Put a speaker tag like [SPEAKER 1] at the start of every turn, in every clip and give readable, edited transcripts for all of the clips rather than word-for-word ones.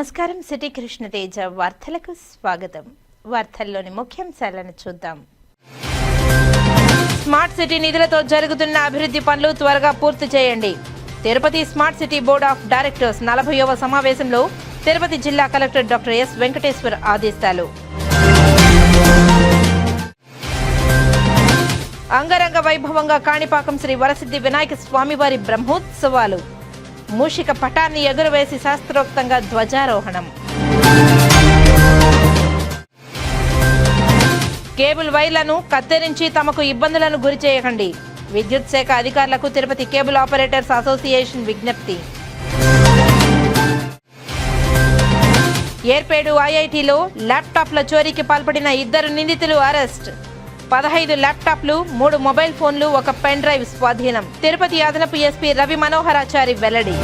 [SPEAKER 1] నమస్కారం. సిటీ కృష్ణతేజ వార్తలకు స్వాగతం. వార్తల్లోని ముఖ్యాంశాలను చూద్దాం. స్మార్ట్ సిటీ నిధులతో జరుగుతున్న అభివృద్ధి పనులు త్వరగా పూర్తి చేయండి. Tirupati smart city board of directors 40వ సమావేశంలో తిరుపతి జిల్లా కలెక్టర్ డాక్టర్ ఎస్ వెంకటేశ్వర్ ఆదేశాలు. అంగరంగ వైభవంగా కాణిపాకం శ్రీ వరసిద్ధి వినాయక స్వామివారి బ్రహ్మోత్సవాలు. మూషిక పటాన్ని ఎగురవేసి శాస్త్రోక్తంగా ధ్వజారోహణం. కేబుల్ వైర్లను కత్తిరించి తమకు ఇబ్బందులను గురి చేయకండి. విద్యుత్ శాఖ అధికారులకు తిరుపతి కేబుల్ ఆపరేటర్స్ అసోసియేషన్ విజ్ఞప్తి. ఏర్పేడు ఐఐటీలో ల్యాప్టాప్ల చోరీకి పాల్పడిన 2 నిందితులు అరెస్ట్. 15 ల్యాప్టాప్లు, 3 మొబైల్ ఫోన్లు, 1 పెన్ డ్రైవ్ స్వాధీనం. తిరుపతి అదనపు ఎస్పీ రవి మనోహరాచారి వెల్లడి.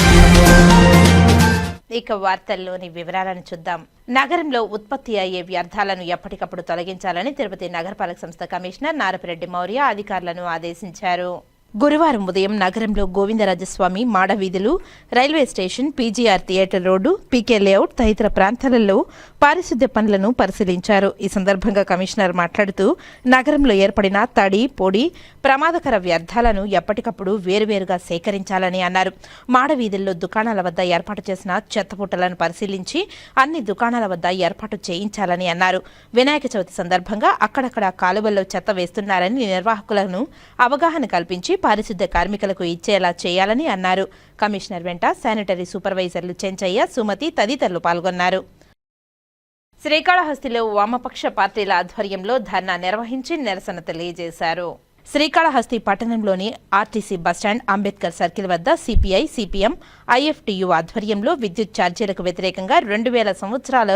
[SPEAKER 1] ఇక వార్తల్లోని వివరాలను చూద్దాం. నగరంలో ఉత్పత్తి అయ్యే వ్యర్థాలను ఎప్పటికప్పుడు తొలగించాలని తిరుపతి నగరపాలక సంస్థ కమిషనర్ నారపిరెడ్డి మౌర్య అధికారులను ఆదేశించారు. గురువారం ఉదయం నగరంలో గోవిందరాజస్వామి మాడవీధులు, railway station, PGR theatre road, PK layout తదితర ప్రాంతాలలో పారిశుద్ధ్య పనులను పరిశీలించారు. ఈ సందర్భంగా కమిషనర్ మాట్లాడుతూ నగరంలో ఏర్పడిన తడి, పొడి, ప్రమాదకర వ్యర్థాలను ఎప్పటికప్పుడు వేరువేరుగా సేకరించాలని అన్నారు. మాడవీధుల్లో దుకాణాల వద్ద ఏర్పాటు చేసిన చెత్తపుట్టలను పరిశీలించి అన్ని దుకాణాల వద్ద ఏర్పాటు చేయించాలని అన్నారు. వినాయక చవితి సందర్భంగా అక్కడక్కడ కాలువల్లో చెత్త వేస్తున్నారని నిర్వాహకులను అవగాహన కల్పించి పారిశుద్ధ్య కార్మికులకు ఇచ్చేలా చేయాలని అన్నారు. కమిషనర్ వెంట శానిటరీ సూపర్వైజర్లు చెంచయ్య, సుమతి తదితరులు పాల్గొన్నారు. శ్రీకాళహస్తిలో వామపక్ష పార్టీల ఆధ్వర్యంలో ధర్నా నిర్వహించి నిరసన తెలియజేశారు. శ్రీకాళహస్తి పట్టణంలోని ఆర్టీసీ బస్టాండ్, అంబేద్కర్ సర్కిల్ వద్ద సిపిఐ, సిపిఎం, ఐఎఫ్టియు ఆధ్వర్యంలో విద్యుత్ ఛార్జీలకు వ్యతిరేకంగా 2000 సంవత్సరాల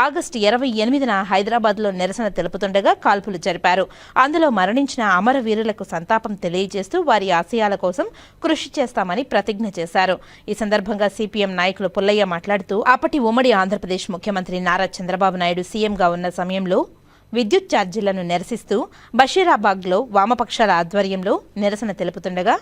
[SPEAKER 1] ఆగస్టు 28న హైదరాబాద్లో నిరసన తెలుపుతుండగా కాల్పులు జరిపారు. అందులో మరణించిన అమరవీరులకు సంతాపం తెలియజేస్తూ వారి ఆశయాల కోసం కృషి చేస్తామని ప్రతిజ్ఞ చేశారు. ఈ సందర్భంగా సిపిఎం నాయకులు పుల్లయ్య మాట్లాడుతూ అప్పటి ఉమ్మడి ఆంధ్రప్రదేశ్ ముఖ్యమంత్రి నారా చంద్రబాబు నాయుడు సీఎంగా ఉన్న సమయంలో విద్యుత్ ఛార్జీలను నిరసిస్తూ బషీరాబాగ్లో వామపక్షాల ఆధ్వర్యంలో నిరసన తెలుపుతుండగా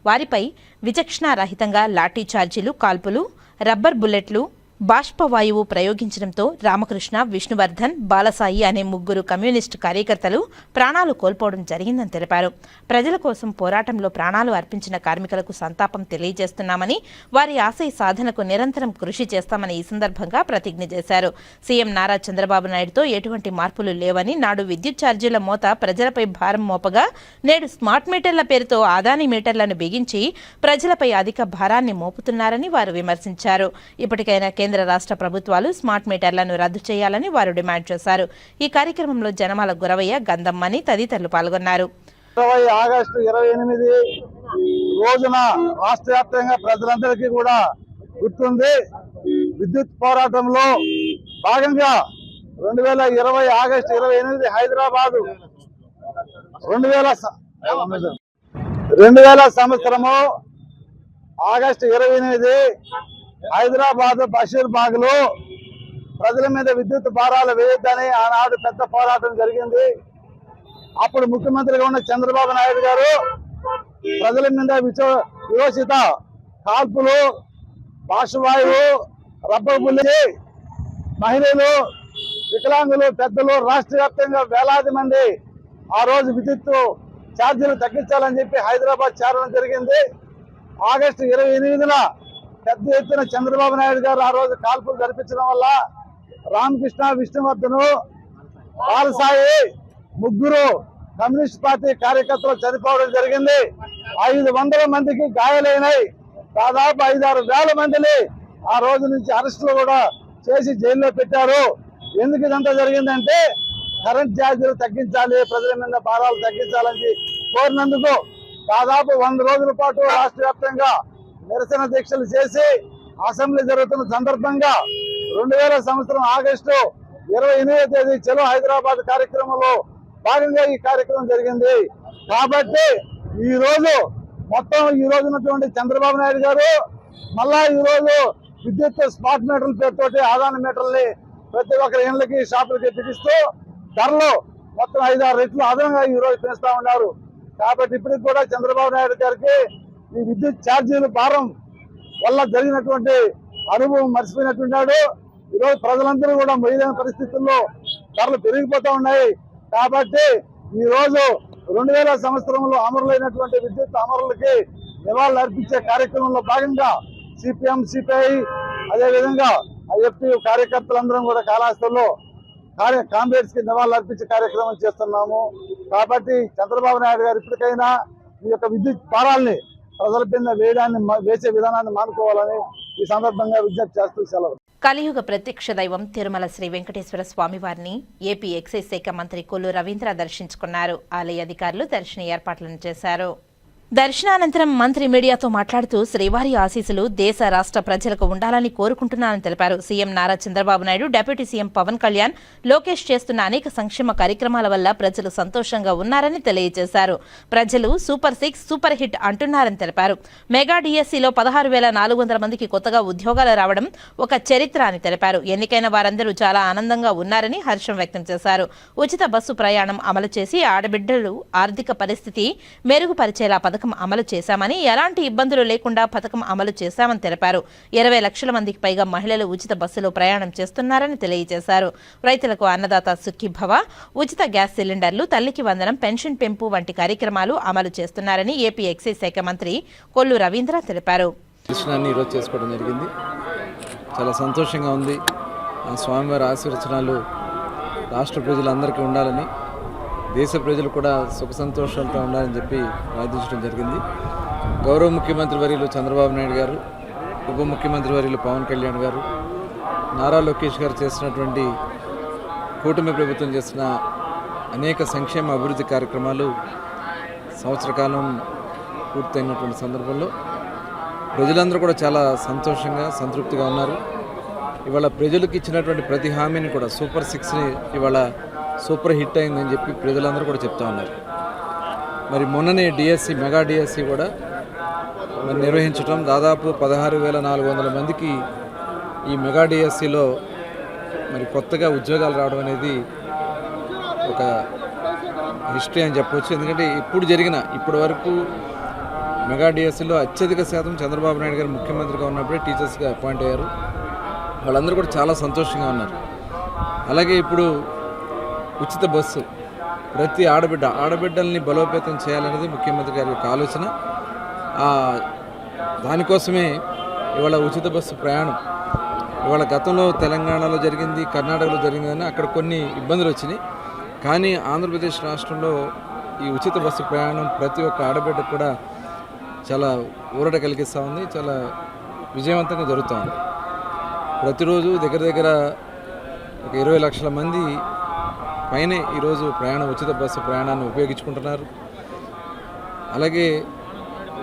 [SPEAKER 1] వారిపై విచక్షణారహితంగా లాఠీ ఛార్జీలు, కాల్పులు, రబ్బర్ బుల్లెట్లు, బాష్పవాయువు ప్రయోగించడంతో రామకృష్ణ, విష్ణువర్ధన్, బాలసాయి అనే 3 కమ్యూనిస్టు కార్యకర్తలు ప్రాణాలు కోల్పోవడం జరిగిందని తెలిపారు. ప్రజల కోసం పోరాటంలో ప్రాణాలు అర్పించిన కార్మికులకు సంతాపం తెలియజేస్తున్నామని, వారి ఆశయ సాధనకు నిరంతరం కృషి చేస్తామని ఈ సందర్భంగా ప్రతిజ్ఞ చేశారు. సీఎం నారా చంద్రబాబు నాయుడుతో ఎటువంటి మార్పులు లేవని, నాడు విద్యుత్ ఛార్జీల మోత ప్రజలపై భారం మోపగా నేడు స్మార్ట్ మీటర్ల పేరుతో ఆదాని మీటర్లను బిగించి ప్రజలపై అధిక భారాన్ని మోపుతున్నారని వారు విమర్శించారు. ఇప్పటికైనా కేంద్ర రాష్ట్ర ప్రభుత్వాలు స్మార్ట్ మీటర్లను రద్దు చేయాలని వారు డిమాండ్ చేశారు. ఈ కార్యక్రమంలో జనమాల గురవయ్య, గంధమ్మని తదితరులు పాల్గొన్నారు.
[SPEAKER 2] 20 ఆగస్టు 28 రోజున రాష్ట్ర వ్యాప్తంగా ప్రజలందరికీ కూడా గుర్తుంది. విద్యుత్ పోరాటంలో భాగంగా 2020 ఆగస్టు 28 హైదరాబాదు 2000 సంవత్సరము ఆగస్టు 28 హైదరాబాద్ బషీర్బాగ్ లో ప్రజల మీద విద్యుత్ భారాలు వేయొద్దని ఆనాడు పెద్ద పోరాటం జరిగింది. అప్పుడు ముఖ్యమంత్రిగా ఉన్న చంద్రబాబు నాయుడు గారు ప్రజల మీద విరోచిత కాల్పులు, బాష్పవాయువు, రబ్బర్ బుల్లెట్, మహిళలు, వికలాంగులు, పెద్దలు రాష్ట్ర వ్యాప్తంగా వేలాది మంది ఆ రోజు విద్యుత్ ఛార్జీలు తగ్గించాలని చెప్పి హైదరాబాద్ చేరడం జరిగింది. ఆగస్టు 28న పెద్ద ఎత్తున చంద్రబాబు నాయుడు గారు ఆ రోజు కాల్పులు జరిపించడం వల్ల రామకృష్ణ, విష్ణువర్ధను, బాలసాయి 3 కమ్యూనిస్ట్ పార్టీ కార్యకర్తలు చనిపోవడం జరిగింది. 500 మందికి గాయాలైనాయి. దాదాపు 5-6 వేల మందిని ఆ రోజు నుంచి అరెస్టులు కూడా చేసి జైల్లో పెట్టారు. ఎందుకు ఇదంతా జరిగిందంటే కరెంట్ ఛార్జీలు తగ్గించాలి, ప్రజల మీద భారాలు తగ్గించాలని కోరినందుకు దాదాపు 100 రోజుల పాటు రాష్ట్ర వ్యాప్తంగా నిరసన దీక్షలు చేసి అసెంబ్లీ జరుగుతున్న సందర్భంగా 2000 సంవత్సరం ఆగస్టు 28వ తేదీ చలో హైదరాబాద్ కార్యక్రమంలో భాగంగా ఈ కార్యక్రమం జరిగింది. కాబట్టి ఈ రోజు ఉన్నటువంటి చంద్రబాబు నాయుడు గారు మళ్ళా ఈ రోజు విద్యుత్ స్మార్ట్ మీటర్ల పేరుతోటి ఆదాని మీటర్లని ప్రతి ఒక్కరి ఇళ్లకి, షాపులకి బిగిస్తూ ధరలు మొత్తం 5-6 రెట్లు అదనంగా ఈ రోజు పెంచుతా ఉన్నారు. కాబట్టి ఇప్పటికి కూడా చంద్రబాబు నాయుడు గారికి ఈ విద్యుత్ ఛార్జీల భారం వల్ల జరిగినటువంటి అనుభవం మర్చిపోయినట్టున్నాడు. ఈరోజు ప్రజలందరూ కూడా మొయ్యలేని పరిస్థితుల్లో ధరలు పెరిగిపోతూ ఉన్నాయి. కాబట్టి ఈ రోజు 2000 సంవత్సరంలో అమరులైనటువంటి విద్యుత్ అమరులకి నివాళులు అర్పించే కార్యక్రమంలో భాగంగా సిపిఎం, సిపిఐ అదేవిధంగా ఐఎఫ్టియు కార్యకర్తలందరం కూడా కాళహస్తిలో కామ్రేడ్స్ కి నివాళులు అర్పించే కార్యక్రమం చేస్తున్నాము. కాబట్టి చంద్రబాబు నాయుడు గారు ఇప్పటికైనా ఈ యొక్క విద్యుత్ భారాల్ని ప్రజల మీద వేసే విధానాన్ని మానుకోవాలని ఈ సందర్భంగా విజ్ఞప్తి చేస్తూ సెలవు.
[SPEAKER 1] కలియుగ ప్రత్యక్ష దైవం తిరుమల శ్రీ వెంకటేశ్వర స్వామివారిని ఏపీ ఎక్సైజ్ శాఖ మంత్రి కొల్లు రవీంద్ర దర్శించుకున్నారు. ఆలయ అధికారులు దర్శన ఏర్పాట్లను చేశారు. దర్శనానంతరం మంత్రి మీడియాతో మాట్లాడుతూ శ్రీవారి ఆశీస్సులు దేశ రాష్ట్ర ప్రజలకు ఉండాలని కోరుకుంటున్నానని తెలిపారు. CM Nara Chandrababu Naidu, deputy CM Pawan Kalyan, Lokesh చేస్తున్న అనేక సంక్షేమ కార్యక్రమాల వల్ల ప్రజలు సంతోషంగా ఉన్నారని తెలియజేశారు. ప్రజలు సూపర్ 6, సూపర్ హిట్ అంటున్నారని తెలిపారు. మెగా డిఎస్సీలో 16,400 మందికి కొత్తగా ఉద్యోగాలు రావడం ఒక చరిత్ర అని తెలిపారు. ఎన్నికైన వారందరూ చాలా ఆనందంగా ఉన్నారని హర్షం వ్యక్తం చేశారు. ఉచిత బస్సు ప్రయాణం అమలు చేసి ఆడబిడ్డలు ఆర్థిక పరిస్థితి మెరుగుపరిచేలా పథకం అమలు చేశామని, ఎలాంటి ఇబ్బందులు లేకుండా పథకం అమలు చేశామని తెలిపారు. 20 లక్షల మందికి పైగా మహిళలు ఉచిత బస్సులో ప్రయాణం చేస్తున్నారని తెలియజేశారు. రైతులకు అన్నదాత సుఖీభవ, ఉచిత గ్యాస్ సిలిండర్లు, తల్లికి వందనం, పెన్షన్ పెంపు వంటి కార్యక్రమాలు అమలు చేస్తున్నారని ఏపీ ఎక్సైజ్ శాఖ మంత్రి కొల్లు రవీంద్ర తెలిపారు.
[SPEAKER 3] దర్శనాన్ని ఈరోజు చేసుకోవడం జరిగింది. చాలా సంతోషంగా ఉంది. ఆ స్వామివారి ఆశీర్వచనాలు రాష్ట్ర ప్రజలందరికీ ఉండాలని, దేశ ప్రజలు కూడా సుఖ సంతోషాలతో ఉండాలని చెప్పి ప్రార్థించడం జరిగింది. గౌరవ ముఖ్యమంత్రి వర్యులు చంద్రబాబు నాయుడు గారు, ఉప ముఖ్యమంత్రి వర్యులు పవన్ కళ్యాణ్ గారు, నారా లోకేష్ గారు చేసినటువంటి కూటమి ప్రభుత్వం చేసిన అనేక సంక్షేమ అభివృద్ధి కార్యక్రమాలు సంవత్సర కాలం పూర్తయినటువంటి సందర్భంలో ప్రజలందరూ కూడా చాలా సంతోషంగా, సంతృప్తిగా ఉన్నారు. ఇవాళ ప్రజలకు ఇచ్చినటువంటి ప్రతి హామీని కూడా సూపర్ 6ని ఇవాళ సూపర్ హిట్ అయిందని చెప్పి ప్రజలందరూ కూడా చెప్తా ఉన్నారు. మరి మొన్ననే డిఎస్సి, మెగా డిఎస్సి కూడా మరి నిర్వహించడం, దాదాపు 16,400 మందికి ఈ మెగా డిఎస్సిలో మరి కొత్తగా ఉద్యోగాలు రావడం అనేది ఒక హిస్టరీ అని చెప్పవచ్చు. ఎందుకంటే ఇప్పటి వరకు మెగా డిఎస్సిలో అత్యధిక శాతం చంద్రబాబు నాయుడు గారు ముఖ్యమంత్రిగా ఉన్నప్పుడే టీచర్స్గా అపాయింట్ అయ్యారు. వాళ్ళందరూ కూడా చాలా సంతోషంగా ఉన్నారు. అలాగే ఇప్పుడు ఉచిత బస్సు, ప్రతి ఆడబిడ్డల్ని బలోపేతం చేయాలనేది ముఖ్యమంత్రి గారి యొక్క ఆలోచన. దానికోసమే ఇవాళ ఉచిత బస్సు ప్రయాణం ఇవాళ గతంలో తెలంగాణలో జరిగింది, కర్ణాటకలో జరిగిందని అక్కడ కొన్ని ఇబ్బందులు వచ్చినాయి. కానీ ఆంధ్రప్రదేశ్ రాష్ట్రంలో ఈ ఉచిత బస్సు ప్రయాణం ప్రతి ఒక్క ఆడబిడ్డకు కూడా చాలా ఊరట కలిగిస్తూ ఉంది. చాలా విజయవంతంగా జరుగుతూ ఉంది. ప్రతిరోజు దగ్గర ఒక 20 లక్షల మంది పైనే ఈరోజు ఉచిత బస్సు ప్రయాణాన్ని ఉపయోగించుకుంటున్నారు. అలాగే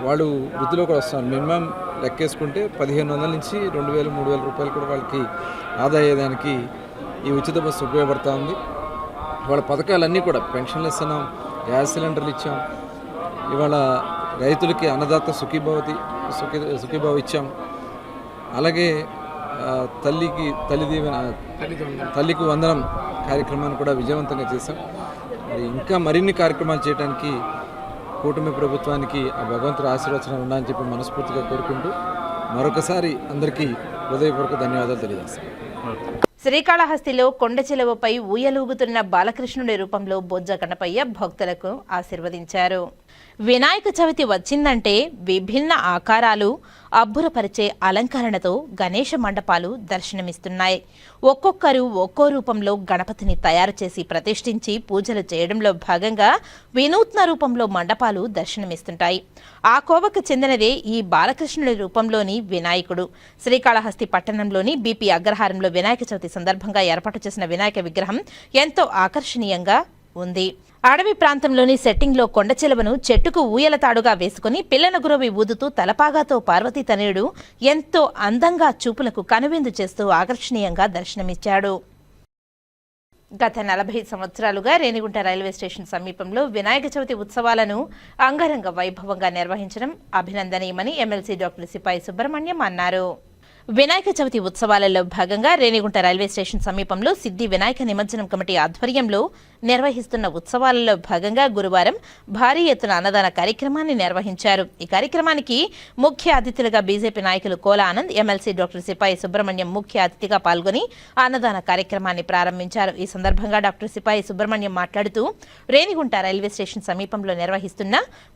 [SPEAKER 3] వాళ్ళు వృద్ధిలో కూడా వస్తున్నారు. మినిమం లెక్కేసుకుంటే 1,500 నుంచి 2,000, 3,000 రూపాయలు కూడా వాళ్ళకి ఆదా అయ్యేదానికి ఈ ఉచిత బస్సు ఉపయోగపడుతూ ఉంది. వాళ్ళ పథకాలన్నీ కూడా పెన్షన్లు ఇస్తున్నాం, గ్యాస్ సిలిండర్లు ఇచ్చాం, ఇవాళ రైతులకి అన్నదాత సుఖీభావ ఇచ్చాం. అలాగే తల్లికి వందనం కార్యక్రమాన్ని కూడా విజయవంతంగా చేశాం. ఇంకా మరిన్ని కార్యక్రమాలు చేయడానికి కూటమి ప్రభుత్వానికి ఆ భగవంతుడి ఆశీర్వచనం ఉండాలని చెప్పి మనస్ఫూర్తిగా కోరుకుంటూ మరొకసారి అందరికీ హృదయపూర్వక ధన్యవాదాలు తెలియజేస్తాం.
[SPEAKER 1] శ్రీకాళహస్తిలో కొండ చెలువపై ఊయలూగుతున్న బాలకృష్ణుడి రూపంలో బొజ్జ గణపయ్య భక్తులకు ఆశీర్వదించారు. వినాయక చవితి వచ్చిందంటే విభిన్న ఆకారాలు, అబ్బురపరిచే అలంకరణతో గణేష మండపాలు దర్శనమిస్తున్నాయి. ఒక్కొక్కరు ఒక్కో రూపంలో గణపతిని తయారు చేసి ప్రతిష్ఠించి పూజలు చేయడంలో భాగంగా వినూత్న రూపంలో మండపాలు దర్శనమిస్తుంటాయి. ఆ కోవకు చెందినదే ఈ బాలకృష్ణుడి రూపంలోని వినాయకుడు. శ్రీకాళహస్తి పట్టణంలోని బీపీ అగ్రహారంలో వినాయక చవితి సందర్భంగా ఏర్పాటు చేసిన వినాయక విగ్రహం ఎంతో ఆకర్షణీయంగా ఉంది. అడవి ప్రాంతంలోని సెట్టింగ్లో కొండ చిలువను చెట్టుకు ఊయల తాడుగా వేసుకుని పిల్లన గురవి ఊదుతూ తలపాగాతో పార్వతీ తనయుడు ఎంతో అందంగా చూపులకు కనువిందు చేస్తూ ఆకర్షణీయంగా దర్శనమిచ్చాడు. గత 40 సంవత్సరాలుగా రేణిగుంట రైల్వే స్టేషన్ సమీపంలో వినాయక చవితి ఉత్సవాలను అంగరంగ వైభవంగా నిర్వహించడం అభినందనీయమని ఎమ్మెల్సీ డాక్టర్ సిపాయి సుబ్రహ్మణ్యం అన్నారు. వినాయక చవితి ఉత్సవాలలో భాగంగా రేణిగుంట రైల్వే స్టేషన్ సమీపంలో సిద్ధి వినాయక నిమజ్జనం కమిటీ ఆధ్వర్యంలో నిర్వహిస్తున్న ఉత్సవాలలో భాగంగా గురువారం భారీ ఎత్తున అన్నదాన కార్యక్రమాన్ని నిర్వహించారు. ఈ కార్యక్రమానికి ముఖ్య అతిథులుగా బీజేపీ నాయకులు కోల ఆనంద్, ఎమ్మెల్సీ డాక్టర్ సిపాయి సుబ్రహ్మణ్యం ముఖ్య అతిథిగా పాల్గొని అన్నదాన కార్యక్రమాన్ని ప్రారంభించారు. ఈ సందర్భంగా డాక్టర్ సిపాయి సుబ్రహ్మణ్యం మాట్లాడుతూ రేణిగుంట రైల్వే స్టేషన్ సమీపంలో నిర్వహిస్తున్న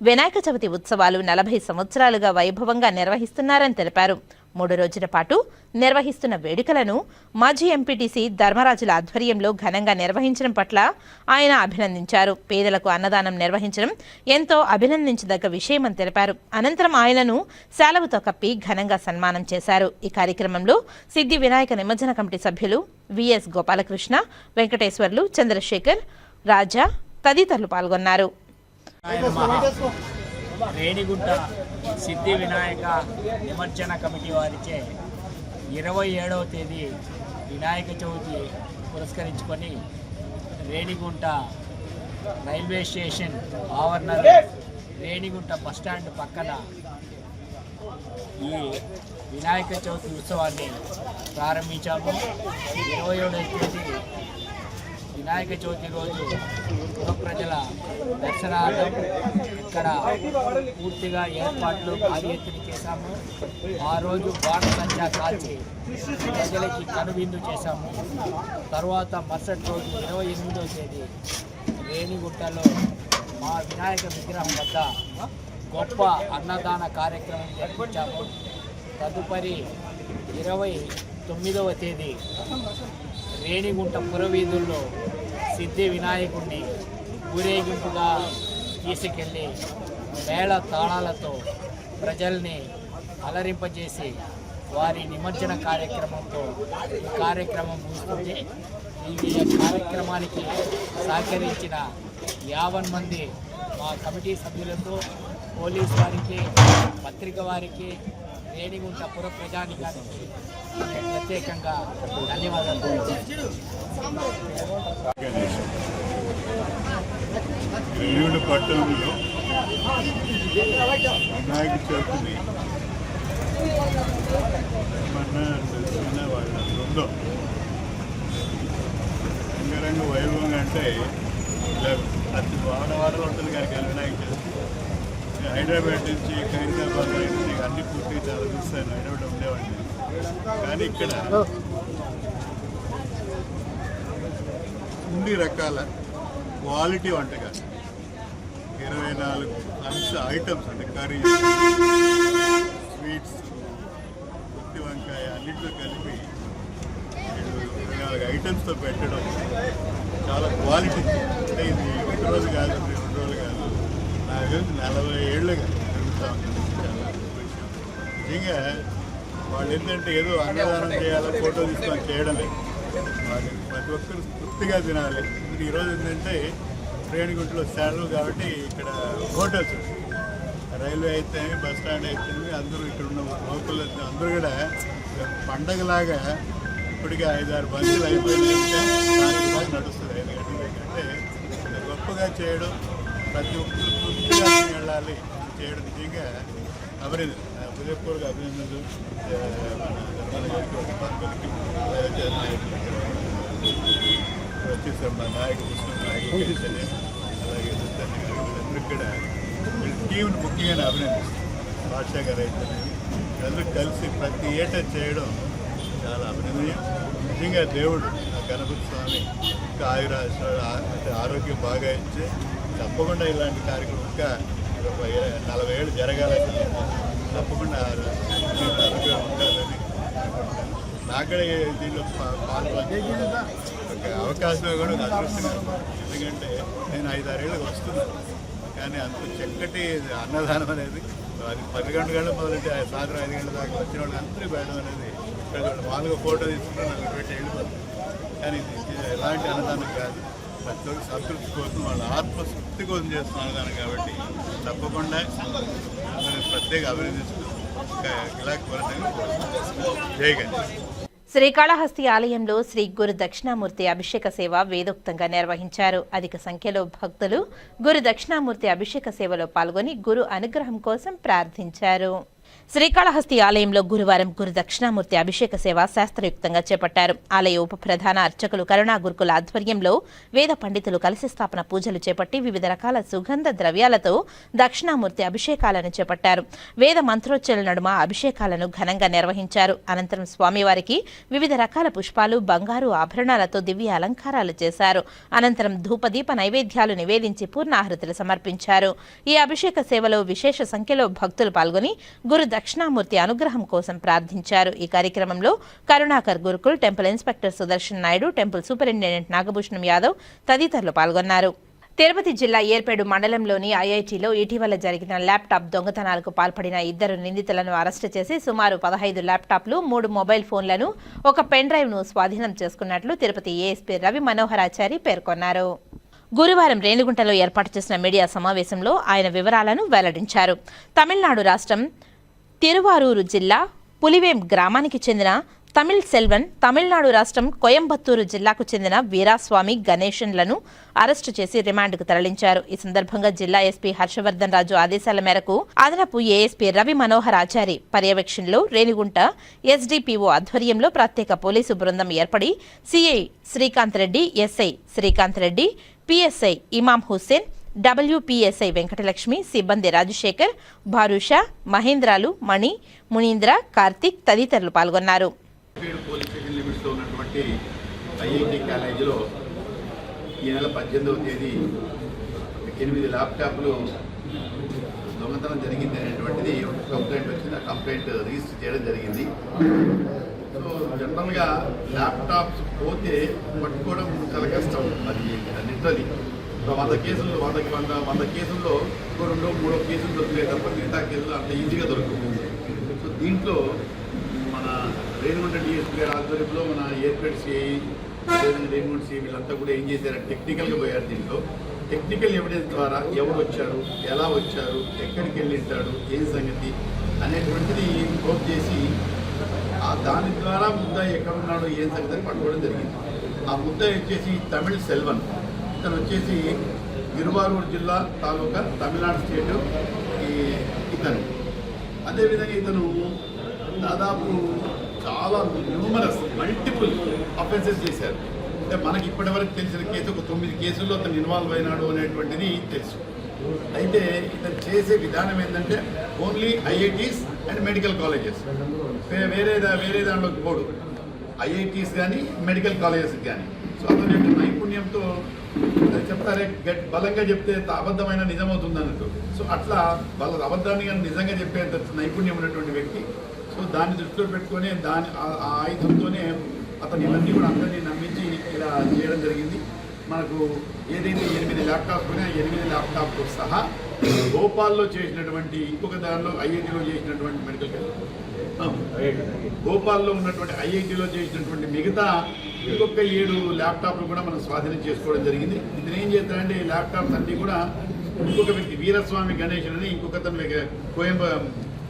[SPEAKER 1] వినాయక చవితి ఉత్సవాలు 40 సంవత్సరాలుగా వైభవంగా నిర్వహిస్తున్నారని తెలిపారు. 3 రోజుల పాటు నిర్వహిస్తున్న వేడుకలను మాజీ ఎంపీటీసీ ధర్మరాజుల ఆధ్వర్యంలో ఘనంగా నిర్వహించడం పట్ల ఆయన అభినందించారు. పేదలకు అన్నదానం నిర్వహించడం ఎంతో అభినందించదగ్గ విషయమని తెలిపారు. అనంతరం ఆయనను శాలువతో కప్పి ఘనంగా సన్మానం చేశారు. ఈ కార్యక్రమంలో సిద్ధి వినాయక నిమజ్జన కమిటీ సభ్యులు విఎస్ గోపాలకృష్ణ, వెంకటేశ్వర్లు, చంద్రశేఖర్, రాజా తదితరులు పాల్గొన్నారు.
[SPEAKER 4] రేణిగుంట సిద్ధి వినాయక నిమజ్జన కమిటీ వారిచే 27వ తేదీ వినాయక చవితి పురస్కరించుకొని రేణిగుంట రైల్వే స్టేషన్ ఆవరణలో రేణిగుంట బస్టాండ్ పక్కన ఈ వినాయక చవితి ఉత్సవాన్ని ప్రారంభించాము. 27వ తేదీ వినాయక చవితి రోజు పుర ప్రజల దర్శనార్థం ఇక్కడ పూర్తిగా ఏర్పాట్లు భారీ ఎత్తున చేశాము. ఆ రోజు బాణసంచా కాల్చి ప్రజలకి కనువిందు చేశాము. తర్వాత మరుసటి రోజు 28వ తేదీ రేణిగుంటలో మా వినాయక విగ్రహం వద్ద గొప్ప అన్నదాన కార్యక్రమం జరిపించాము. తదుపరి 29వ తేదీ రేణిగుంట పురవీధుల్లో సిద్ధి వినాయకుడిని ఊరేగింపుగా తీసుకెళ్ళి మేళ తాళాలతో ప్రజల్ని అలరింపజేసి వారి నిమజ్జన కార్యక్రమంతో ఈ కార్యక్రమం ముగుస్తుంది. ఈ కార్యక్రమానికి సహకరించిన 50 మంది మా కమిటీ సభ్యులతో, పోలీస్ వారికి, పత్రిక వారికి, రేణిగుంట పుర ప్రజానికానికి ప్రత్యేకంగా ధన్యవాదాలు.
[SPEAKER 5] రేణిగుంట పట్టణంలో వినాయక చవితిని వాళ్ళ రంగరంగ వైభవంగా అంటే ఇలా అతి వాడవాడలో ఉంటుంది కానీ వినాయక చవితి హైదరాబాద్ నుంచి ఖైరతాబాద్ నుంచి అన్ని పూర్తి చాలా చూస్తాను. హైదరాబాద్ ఉండేవాడిని కానీ ఇక్కడ అన్ని రకాల క్వాలిటీ వంటకాలు 24 ఐటమ్స్ అంటే కర్రీ, స్వీట్స్, గుత్తి వంకాయ అన్నింటితో కలిపి 24 ఐటమ్స్తో పెట్టడం చాలా క్వాలిటీ. అంటే ఇది ఒక రోజు కాదు, 2 రోజులు కాదు, నాకు తెలిసి 40 ఏళ్ళుగా జరుగుతూ ఉంది. చాలా నిజంగా వాళ్ళు ఏంటంటే ఏదో అన్నదానం చేయాలి, ఫోటో తీసుకొని చేయడమే. వాళ్ళు ప్రతి ఒక్కరు తృప్తిగా తినాలి. ఈరోజు ఏంటంటే రేణిగుంటలో సెలవు కాబట్టి ఇక్కడ హోటల్స్, రైల్వే అయితే, బస్ స్టాండ్ అయితే, అందరూ ఇక్కడ ఉన్న లోకల్ అందరూ కూడా పండగలాగా ఇప్పటికే 5-6 బంతులు అయిపోయినాయంటే దానికి నడుస్తుంది. ఎందుకంటే గొప్పగా చేయడం, ప్రతి ఒక్కరు తృప్తిగా వెళ్ళాలి చేయడం నిజంగా హృదయపూర్వక అభినందనలు. మన వచ్చేసాం మా నాయకు ముస్లిం నాయకులు అలాగే అందరికీ కూడా టీంను ముఖ్యంగా అభినందిస్తాం. బాద్షా గారు అయితే అందరూ కలిసి ప్రతి ఏటా చేయడం చాలా అభినందనీయం. నిజంగా దేవుడు గణపతి స్వామి ఇంకా అంటే ఆరోగ్యం బాగా ఇచ్చి తప్పకుండా ఇలాంటి కార్యక్రమం ఇంకా 40 ఏళ్ళు జరగాలని తప్పకుండా ఆరోగ్యం ఉండాలని నాకు కూడా దీనిలో పాల్గొని ఒక అవకాశం కూడా అదృష్టంగా. ఎందుకంటే నేను 5-6 ఏళ్ళకి వస్తున్నాను కానీ అంత చక్కటి అన్నదానం అనేది అది 11 గంటల మొదలంటే సాయంత్రం 5 గంటల దాకా వచ్చిన వాళ్ళు అందరూ పెట్టడం అనేది ఇక్కడ మామూలుగా ఫోటో తీసుకుంటే 40 పెట్టి వెళ్ళిపోతుంది. కానీ ఎలాంటి అన్నదానం కాదు, ప్రతి ఒక్క సంతృప్తి కోసం వాళ్ళ ఆత్మశక్తి కోసం చేస్తున్న అన్నదానం కాబట్టి తప్పకుండా ప్రత్యేక అభినందిస్తూ ఇలా కోరడానికి జై గణేష్.
[SPEAKER 1] శ్రీకాళహస్తి ఆలయంలో శ్రీ గురు దక్షిణామూర్తి అభిషేక సేవ వేదోక్తంగా నిర్వహించారు. అధిక సంఖ్యలో భక్తులు గురు దక్షిణామూర్తి అభిషేక సేవలో పాల్గొని గురు అనుగ్రహం కోసం ప్రార్థించారు. శ్రీకాళహస్తి ఆలయంలో గురువారం గురు దక్షిణామూర్తి అభిషేక సేవ శాస్త్రయుక్తంగా చేపట్టారు. ఆలయ ఉప ప్రధాన అర్చకులు కరుణా గురుకుల ఆధ్వర్యంలో వేద పండితులు కలశ స్థాపన పూజలు చేపట్టి వివిధ రకాల సుగంధ ద్రవ్యాలతో దక్షిణామూర్తి అభిషేకాలను చేపట్టారు. వేద మంత్రోచ్చరణ నడుమ అభిషేకాలను ఘనంగా నిర్వహించారు. అనంతరం స్వామివారికి వివిధ రకాల పుష్పాలు, బంగారు ఆభరణాలతో దివ్య అలంకారాలు చేశారు. అనంతరం ధూపదీప నైవేద్యాలు నివేదించి పూర్ణాహృతులు సమర్పించారు. ఈ అభిషేక సేవలో విశేష సంఖ్యలో భక్తులు పాల్గొని గురు దక్షిణామూర్తి అనుగ్రహం కోసం ప్రార్థించారు. ఈ కార్యక్రమంలో Karunakar Gurukul temple inspector Sudarshan Naidu, temple superintendent Nagabhushanam Yadav తదితరులు పాల్గొన్నారు. తిరుపతి జిల్లా ఏర్పేడు మండలంలోని ఐఐటీలో ఇటీవల జరిగిన ల్యాప్టాప్ దొంగతనాలకు పాల్పడిన 2 నిందితులను అరెస్టు చేసి సుమారు 15 ల్యాప్టాప్లు, 3 మొబైల్ ఫోన్లను, ఒక పెన్ డ్రైవ్ను స్వాధీనం చేసుకున్నట్లు తిరుపతి ఏఎస్పీ రవి మనోహరాచారి పేర్కొన్నారు. గురువారం రేణిగుంటలో ఏర్పాటు చేసిన మీడియా సమావేశంలో ఆయన వివరాలను వెల్లడించారు. తమిళనాడు రాష్ట్రం తిరువారూరు జిల్లా పులివేం గ్రామానికి చెందిన తమిళ్ సెల్వన్, తమిళనాడు రాష్ట్రం కోయంబత్తూరు జిల్లాకు చెందిన వీరాస్వామి గణేశన్లను అరెస్టు చేసి రిమాండ్కు తరలించారు. ఈ సందర్భంగా జిల్లా ఎస్పీ హర్షవర్ధన్ రాజు ఆదేశాల మేరకు అదనపు ఏఎస్పీ రవి మనోహర్ ఆచారి పర్యవేక్షణలో రేణిగుంట ఎస్డిపిఓ ఆధ్వర్యంలో ప్రత్యేక పోలీసు బృందం ఏర్పడి CI Srikanth Reddy, SI Srikanth Reddy, PSI Imam Hussain, WPSI Venkatalakshmi, సిబ్బంది రాజశేఖర్, భారుషా, మహేంద్రాలు, మణి, మునీంద్ర, కార్తిక్ తదితరులు పాల్గొన్నారు.
[SPEAKER 5] పోలీస్ స్టేషన్ లిమిట్స్లో ఉన్నటువంటి ఐఐటి కాలేజీలో ఈ నెల 18వ తేదీ 8 ల్యాప్టాప్లు దొంగతనం జరిగింది అనేటువంటిది ఒక కంప్లైంట్ వచ్చింది. ఆ కంప్లైంట్ రిజిస్టర్ చేయడం జరిగింది. సో జనరల్గా ల్యాప్టాప్స్ పోతే పట్టుకోవడం చాలా కష్టం. అది లిటరలీ 100 కేసుల్లో 100 కేసుల్లో 2-3 కేసులు దొరికాయి తప్ప మిగతా కేసులు అంత ఈజీగా దొరకవు. సో దీంట్లో మన రేణిగుంట డిఎస్పీ గారి ఆధ్వర్యంలో మన ఏర్పేట్ సిఐ, రేణిగుంట సిఐ వీళ్ళంతా కూడా ఏం చేశారంటే టెక్నికల్గా పోయారు. దీంట్లో టెక్నికల్ ఎవిడెన్స్ ద్వారా ఎవరు వచ్చారు, ఎలా వచ్చారు, ఎక్కడికి వెళ్ళింటాడు, ఏం సంగతి అనేటువంటిది ప్రోబ్ చేసి దాని ద్వారా ముద్దాయి ఎక్కడున్నాడో ఏం సంగతి అని పట్టుకోవడం జరిగింది. ఆ ముద్దాయి వచ్చేసి తమిళ్ సెల్వన్, ఇతను వచ్చేసి తిరువారూరు జిల్లా తాలూకా తమిళనాడు స్టేటు ఇతను. అదేవిధంగా ఇతను దాదాపు చాలా న్యూమరస్ మల్టిపుల్ అఫెన్సెస్ చేశారు. అంటే మనకి ఇప్పటివరకు తెలిసిన కేసు ఒక 9 కేసుల్లో అతను ఇన్వాల్వ్ అయినాడు అనేటువంటిది తెలుసు. అయితే ఇతను చేసే విధానం ఏంటంటే only IITs and medical colleges, వేరే దాంట్లోకి పోడు. ఐఐటీస్ కానీ మెడికల్ కాలేజెస్ కానీ. సో అతని యొక్క నైపుణ్యంతో చెప్తారే బలంగా చెప్తే అబద్ధమైన నిజమవుతుంది అన్నట్టు. సో అట్లా వాళ్ళ అబద్ధాన్ని కానీ నిజంగా చెప్పేంత నైపుణ్యం ఉన్నటువంటి వ్యక్తి. సో దాన్ని దృష్టిలో పెట్టుకొని ఆ ఆయుధంతోనే అతను ఇవన్నీ కూడా అందరినీ నమ్మించి ఇలా చేయడం జరిగింది. మనకు ఏదైతే 8 ల్యాప్టాప్స్ ఉన్నాయి, 8 ల్యాప్టాప్తో సహా భోపాల్లో చేసినటువంటి ఇంకొక దానిలో ఐఐటీలో చేసినటువంటి మెడికల్ భోపాల్లో ఉన్నటువంటి ఐఐటీలో చేసినటువంటి మిగతా ఇంకొక 7 ల్యాప్టాప్లు కూడా మనం స్వాధీనం చేసుకోవడం జరిగింది. ఇది ఏం చేస్తారంటే ఈ ల్యాప్టాప్స్ అన్నీ కూడా ఇంకొక వ్యక్తి వీరస్వామి గణేశన్ అని ఇంకొకతను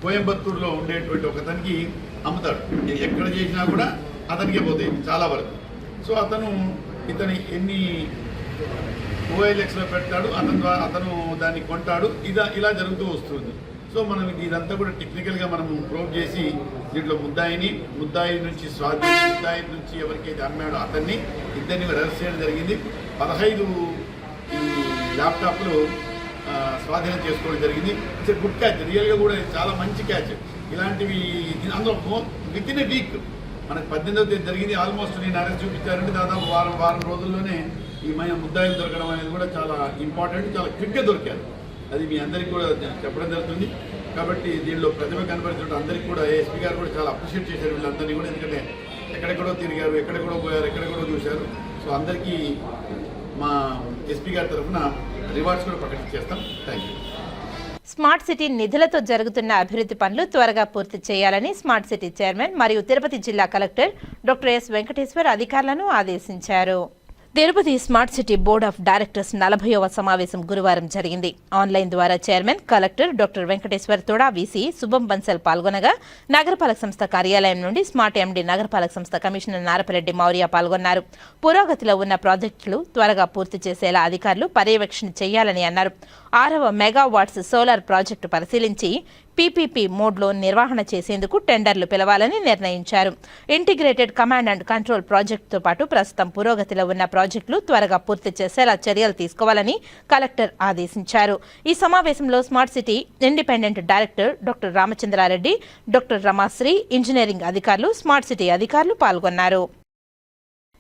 [SPEAKER 5] కోయంబత్తూరులో ఉండేటువంటి ఒకతనికి అమ్ముతాడు. ఎక్కడ చేసినా కూడా అతనికే పోతాయి చాలా వరకు. సో ఇతని ఎన్ని OLXలో పెడతాడు, అతను దాన్ని కొంటాడు. ఇలా జరుగుతూ వస్తుంది. సో మనం ఇదంతా కూడా టెక్నికల్గా మనం ప్రూవ్ చేసి దీంట్లో ముద్దాయి నుంచి ఎవరికైతే అమ్మాడో అతన్ని ఇద్దరిని అరెస్ట్ చేయడం జరిగింది. 15 ల్యాప్టాప్లు స్వాధీనం చేసుకోవడం జరిగింది. ఇట్స్ గుడ్ క్యాచ్, రియల్గా కూడా చాలా మంచి క్యాచ్. ఇలాంటివి అందులో విత్ ఇన్ ఎ వీక్ మనకు 18వ తేదీ జరిగింది. ఆల్మోస్ట్ నేను అరెస్ట్ చూపించారంటే దాదాపు వారం రోజుల్లోనే ఈ ముద్దాయిలు దొరకడం అనేది కూడా చాలా ఇంపార్టెంట్. చాలా క్విక్గా దొరికారు. అది మీ అందరికీ కూడా చెప్పడం జరుగుతుంది. కాబట్టి దీనిలో ప్రతిభ కనబడుతున్న అందరికీ కూడా ఎస్పీ గారు కూడా చాలా అప్రిషియేట్ చేశారు వీళ్ళందరినీ కూడా. ఎందుకంటే ఎక్కడెక్కడో తిరిగారు, ఎక్కడెక్కడో పోయారు, ఎక్కడెక్కడో చూశారు. సో అందరికీ మా ఎస్పీ గారి తరఫున రివార్డ్స్ కూడా ప్రకటించేస్తాం. Thank you.
[SPEAKER 1] స్మార్ట్ సిటీ నిధులతో జరుగుతున్న అభివృద్ధి పనులు త్వరగా పూర్తి చేయాలని స్మార్ట్ సిటీ చైర్మన్ మరియు తిరుపతి జిల్లా కలెక్టర్ డాక్టర్ ఎస్ వెంకటేశ్వర్ అధికారులను ఆదేశించారు. Tirupati smart city board of directors 40వ సమావేశం గురువారం జరిగింది. ఆన్లైన్ ద్వారా చైర్మన్, కలెక్టర్ డాక్టర్ వెంకటేశ్వర్ తోడా, వీసీ శుభం బన్సల్ పాల్గొనగా నగరపాలక సంస్థ కార్యాలయం నుండి స్మార్ట్ ఎండీ నగరపాలక సంస్థ కమిషనర్ నారపరెడ్డి మౌర్య పాల్గొన్నారు. పురోగతిలో ఉన్న ప్రాజెక్టులు త్వరగా పూర్తి చేసేలా అధికారులు పర్యవేక్షణ చేయాలని అన్నారు. 6వ మెగావాట్స్ సోలార్ ప్రాజెక్టు పరిశీలించి పీపీపీ మోడ్లో నిర్వహణ చేసేందుకు టెండర్లు పిలవాలని నిర్ణయించారు. ఇంటిగ్రేటెడ్ కమాండ్ అండ్ కంట్రోల్ ప్రాజెక్టుతో పాటు ప్రస్తుతం పురోగతిలో ఉన్న ప్రాజెక్టులు త్వరగా పూర్తి చేసేలా చర్యలు తీసుకోవాలని కలెక్టర్ ఆదేశించారు. ఈ సమావేశంలో smart city independent director doctor Ramachandra Reddy, doctor Ramasri, engineering అధికారులు, స్మార్ట్ సిటీ అధికారులు పాల్గొన్నారు.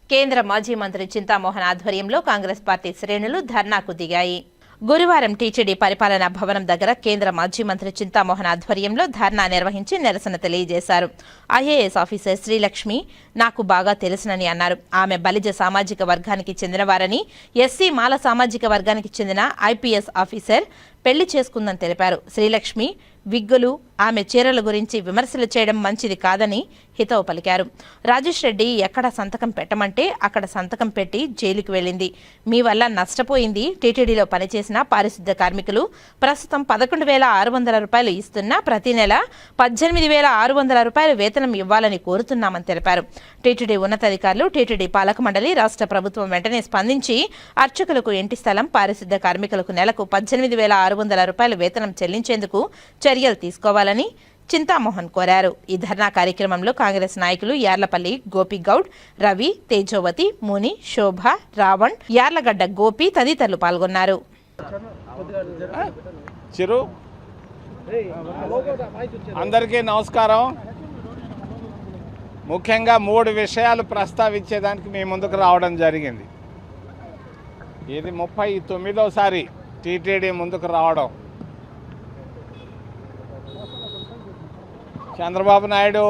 [SPEAKER 1] కేంద్ర మాజీ మంత్రి చింతామోహన్ ఆధ్వర్యంలో కాంగ్రెస్ పార్టీ శ్రేణులు ధర్నాకు దిగాయి. గురువారం టీటీడీ పరిపాలనా భవనం దగ్గర కేంద్ర మాజీ మంత్రి చింతామోహన్ ఆధ్వర్యంలో ధర్నా నిర్వహించి నిరసన తెలియజేశారు. ఐఏఎస్ ఆఫీసర్ శ్రీలక్ష్మి నాకు బాగా తెలుసునని అన్నారు. ఆమె బలిజ సామాజిక వర్గానికి చెందినవారని, ఎస్సీ మాల సామాజిక వర్గానికి చెందిన ఐపీఎస్ ఆఫీసర్ పెళ్లి చేసుకుందని తెలిపారు. శ్రీలక్ష్మి విగ్గులు, ఆమె చీరల గురించి విమర్శలు చేయడం మంచిది కాదని హితవు పలికారు. రాజేష్ రెడ్డి ఎక్కడ సంతకం పెట్టమంటే అక్కడ సంతకం పెట్టి జైలుకు వెళ్లింది. మీ వల్ల నష్టపోయింది టీటీడీలో పనిచేసిన పారిశుద్ధ్య కార్మికులు. ప్రస్తుతం 11,600 రూపాయలు ఇస్తున్నా ప్రతి నెల 18,600 రూపాయలు వేతనం ఇవ్వాలని కోరుతున్నామని తెలిపారు. టీటీడీ ఉన్నతాధికారులు, టీటీడీ పాలక మండలి, రాష్ట్ర ప్రభుత్వం వెంటనే స్పందించి అర్చకులకు ఇంటి స్థలం, పారిశుద్ధ్య కార్మికులకు నెలకు 18,600 రూపాయలు వేతనం చెల్లించేందుకు చర్యలు తీసుకోవాలని చింతామోహన్ కోరారు. ఈ ధర్నా కార్యక్రమంలో కాంగ్రెస్ నాయకులు యార్లపల్లి గోపిగౌడ్, రవి, తేజోవతి, ముని, శోభ, రావణ్, యార్లగడ్డ గోపి తదితరులు పాల్గొన్నారు.
[SPEAKER 6] అందరికీ నమస్కారం. ముఖ్యంగా 3 విషయాలు ప్రస్తావించేదానికి మీ ముందుకు రావడం జరిగింది. ఇది 39వ టీటీడీ ముందుకు రావడం. చంద్రబాబు నాయుడు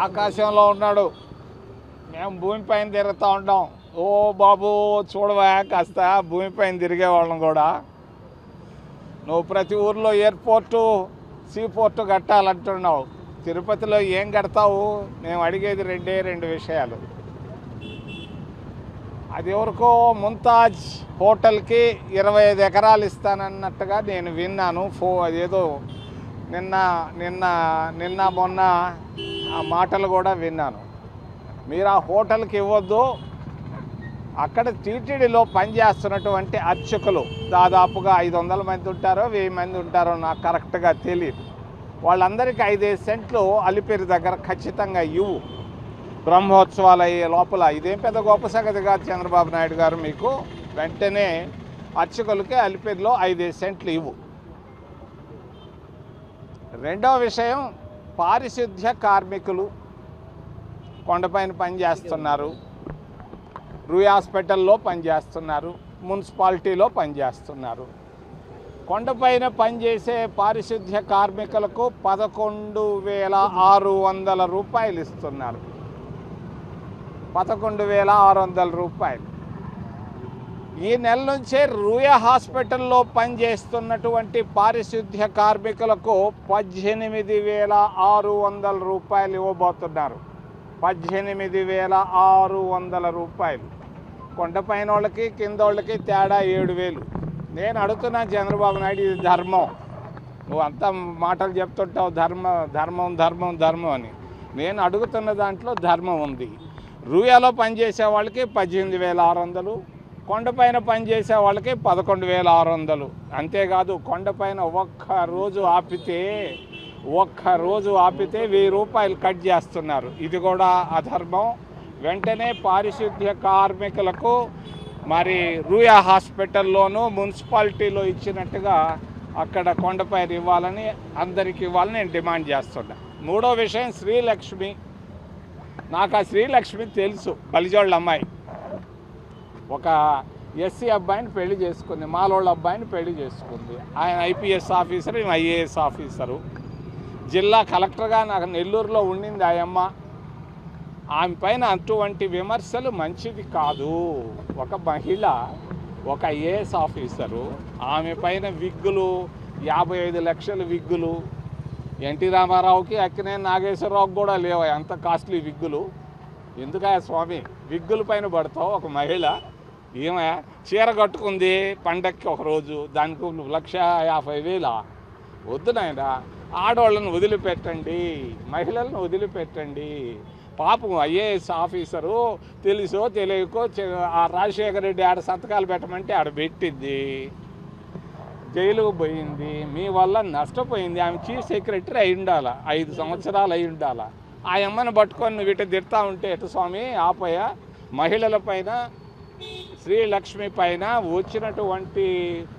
[SPEAKER 6] ఆకాశంలో ఉన్నాడు, మేము భూమిపైన తిరుగుతూ ఉంటాం. ఓ బాబు చూడవా, కాస్త భూమిపైన తిరిగేవాళ్ళం కూడా. నువ్వు ప్రతి ఊర్లో ఎయిర్పోర్టు, సీపోర్టు కట్టాలంటున్నావు. తిరుపతిలో ఏం కడతావు? మేము అడిగేది 2 విషయాలు. అది ఎవరికో ముంతాజ్ హోటల్కి 25 ఎకరాలు ఇస్తానన్నట్టుగా నేను విన్నాను. అదేదో నిన్న మొన్న ఆ మాటలు కూడా విన్నాను. మీరు ఆ హోటల్కి ఇవ్వద్దు. అక్కడ టీటీడీలో పనిచేస్తున్నటువంటి అర్చకులు దాదాపుగా 500 మంది ఉంటారో 1000 మంది ఉంటారో నాకు కరెక్ట్గా తెలియదు. వాళ్ళందరికీ 5 సెంట్లు అలిపిరి దగ్గర ఖచ్చితంగా ఇవ్వు. బ్రహ్మోత్సవాలు అయ్యే లోపల ఇదేం పెద్ద గొప్ప సంగతి కాదు చంద్రబాబు నాయుడు గారు. మీకు వెంటనే అర్చకులకి అలిపిరిలో 5 సెంట్లు ఇవ్వు. రెండవ విషయం, పారిశుద్ధ్య కార్మికులు కొండపైన పనిచేస్తున్నారు, రూయ్ హాస్పిటల్లో పనిచేస్తున్నారు, మున్సిపాలిటీలో పనిచేస్తున్నారు. కొండపైన పనిచేసే పారిశుద్ధ్య కార్మికులకు 11,600 రూపాయలు ఇస్తున్నారు. 11,600 రూపాయలు. ఈ నెల నుంచే రూయ్ హాస్పిటల్లో పనిచేస్తున్నటువంటి పారిశుద్ధ్య కార్మికులకు 18,600 రూపాయలు ఇవ్వబోతున్నారు. 18,600 రూపాయలు. కొండపైన వాళ్ళకి కింద వాళ్ళకి తేడా 7,000. నేను అడుగుతున్నాను చంద్రబాబు నాయుడు, ఇది ధర్మం. నువ్వు అంతా మాటలు చెప్తుంటావు ధర్మం అని. నేను అడుగుతున్న దాంట్లో ధర్మం ఉంది. రూయాలో పనిచేసే వాళ్ళకి 18,600, కొండపైన పనిచేసే వాళ్ళకి 11,600. అంతేకాదు కొండపైన ఒక్క రోజు ఆపితే 1,000 రూపాయలు కట్ చేస్తున్నారు. ఇది కూడా అధర్మం. వెంటనే పారిశుద్ధ్య కార్మికులకు మరి రూయ్ హాస్పిటల్లోనూ మున్సిపాలిటీలో ఇచ్చినట్టుగా అక్కడ కొండపైన ఇవ్వాలని, అందరికి ఇవ్వాలని నేను డిమాండ్ చేస్తున్నా. మూడో విషయం, శ్రీలక్ష్మి. నాకు ఆ శ్రీలక్ష్మి తెలుసు, బలిజోళ్ళ అమ్మాయి. ఒక ఎస్సీ అబ్బాయిని పెళ్లి చేసుకుంది, మాలోళ్ళ అబ్బాయిని పెళ్లి చేసుకుంది. ఆయన ఐపీఎస్ ఆఫీసర్, ఈమె ఐఏఎస్ ఆఫీసరు. జిల్లా కలెక్టర్గా నాకు నెల్లూరులో ఉండింది ఆ అమ్మ. ఆమె పైన అటువంటి విమర్శలు మంచిది కాదు. ఒక మహిళ, ఒక ఐఏఎస్ ఆఫీసరు, ఆమె పైన విగ్గులు, 55 లక్షల విగ్గులు. ఎన్టీ రామారావుకి, అక్కినేని నాగేశ్వరరావుకి కూడా లేవు అంత కాస్ట్లీ విగ్గులు. ఎందుకా స్వామి విగ్గుల పైన పడతావు? ఒక మహిళ ఏమే చీర కట్టుకుంది పండక్కి ఒకరోజు, దానికి 1,50,000. వద్దు నాయన, ఆడవాళ్ళను వదిలిపెట్టండి, మహిళలను వదిలిపెట్టండి. పాపం ఐఏఎస్ ఆఫీసరు తెలుసో తెలియకో ఆ రాజశేఖర రెడ్డి ఆడ సంతకాలు పెట్టమంటే ఆడ పెట్టింది. జైలుకు పోయింది, మీ వల్ల నష్టపోయింది. ఆమె చీఫ్ సెక్రటరీ అయి ఉండాలా, 5 సంవత్సరాలు అయి ఉండాలా. ఆ అమ్మని పట్టుకొని నువ్వు ఇటు తిడతా ఉంటే ఎటు స్వామి ఆపయ. మహిళల పైన, శ్రీలక్ష్మి పైన వచ్చినటువంటి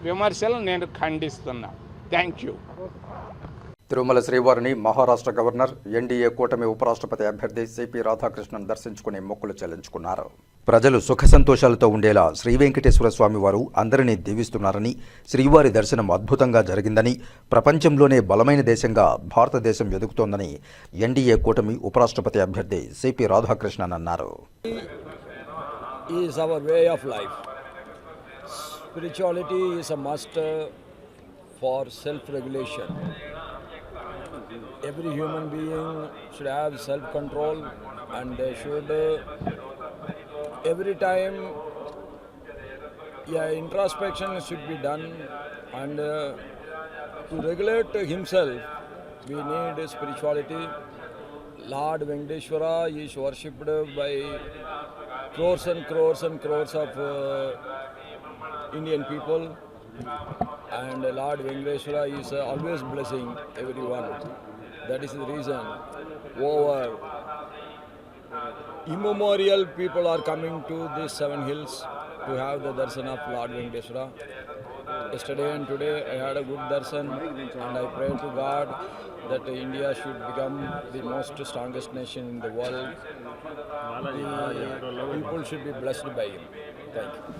[SPEAKER 6] విమర్శలు నేను ఖండిస్తున్నా. Thank you.
[SPEAKER 7] తిరుమల శ్రీవారిని మహారాష్ట్ర గవర్నర్, ఎన్డీఏ కూటమి ఉపరాష్ట్రపతి అభ్యర్థి సిపి రాధాకృష్ణన్ దర్శించుకుని మొక్కులు చెల్లించుకున్నారు. ప్రజలు సుఖ సంతోషాలతో ఉండేలా శ్రీ వెంకటేశ్వర స్వామి వారు అందరినీ దీవిస్తున్నారని, శ్రీవారి దర్శనం అద్భుతంగా జరిగిందని, ప్రపంచంలోనే బలమైన దేశంగా భారతదేశం ఎదుగుతోందని ఎన్డీఏ కూటమి ఉపరాష్ట్రపతి అభ్యర్థి సిపి రాధాకృష్ణన్ అన్నారు.
[SPEAKER 8] Is our way of life. Spirituality is a must for self-regulation. Every human being should have self-control, and they should every time introspection should be done, and to regulate himself we need spirituality. Lord Venkateshwara is worshipped by crores and crores and crores of Indian people, and Lord Venkateshwara is always blessing everyone. That is the reason over immemorial people are coming to these 7 hills to have the darshan of Lord Venkateshwara. Yesterday and today I had a good darshan, and I pray to God that India should become the most strongest nation in the world. The people should be blessed by him. Thank you.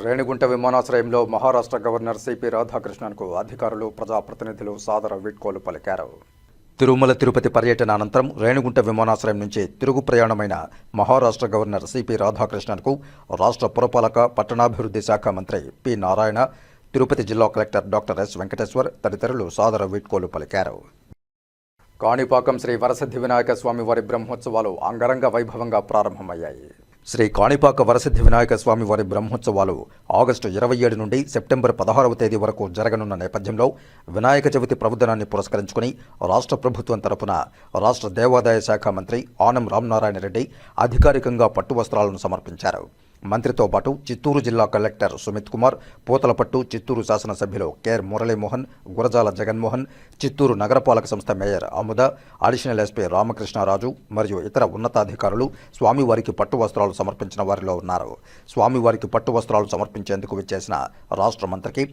[SPEAKER 7] Renigunta విమానాశ్రయంలో Maharashtra governor CP రాధాకృష్ణన్కు అధికారులు, ప్రజాప్రతినిధులు సాదర వీడ్కోలు పలికారు. తిరుమల తిరుపతి పర్యటన అనంతరం రేణిగుంట విమానాశ్రయం నుంచి తిరుగు ప్రయాణమైన మహారాష్ట్ర గవర్నర్ సిపి రాధాకృష్ణన్కు రాష్ట్ర పురపాలక పట్టణాభివృద్ధి శాఖ మంత్రి పి నారాయణ, తిరుపతి జిల్లా కలెక్టర్ డాక్టర్ ఎస్ వెంకటేశ్వర్ తదితరులు సాదర వీడ్కోలు పలికారు. కాణిపాకం శ్రీ వరసిద్ధి వినాయక స్వామి వారి బ్రహ్మోత్సవాలు అంగరంగ వైభవంగా ప్రారంభమయ్యాయి. శ్రీ కాణిపాక వరసిద్ధి వినాయక స్వామి వారి బ్రహ్మోత్సవాలు ఆగస్టు 27 నుండి సెప్టెంబర్ 16వ తేదీ వరకు జరగనున్న నేపథ్యంలో వినాయక చవితి పర్వదినాన్ని పురస్కరించుకుని రాష్ట్ర ప్రభుత్వం తరపున రాష్ట్ర దేవాదాయ శాఖ మంత్రి ఆనం రామనారాయణ రెడ్డి అధికారికంగా పట్టు వస్త్రాలను సమర్పించారు. మంత్రితో పాటు చిత్తూరు జిల్లా కలెక్టర్ సుమిత్ కుమార్, పూతలపట్టు చిత్తూరు శాసనసభ్యులు కెఆర్ మురళీమోహన్, గురజాల జగన్మోహన్, చిత్తూరు నగరపాలక సంస్థ mayor Amuda, additional SP Ramakrishna Raju మరియు ఇతర ఉన్నతాధికారులు స్వామివారికి పట్టు వస్త్రాలు సమర్పించిన వారిలో ఉన్నారు. స్వామివారికి పట్టు వస్త్రాలు సమర్పించేందుకు విచ్చేసిన రాష్ట్ర మంత్రికి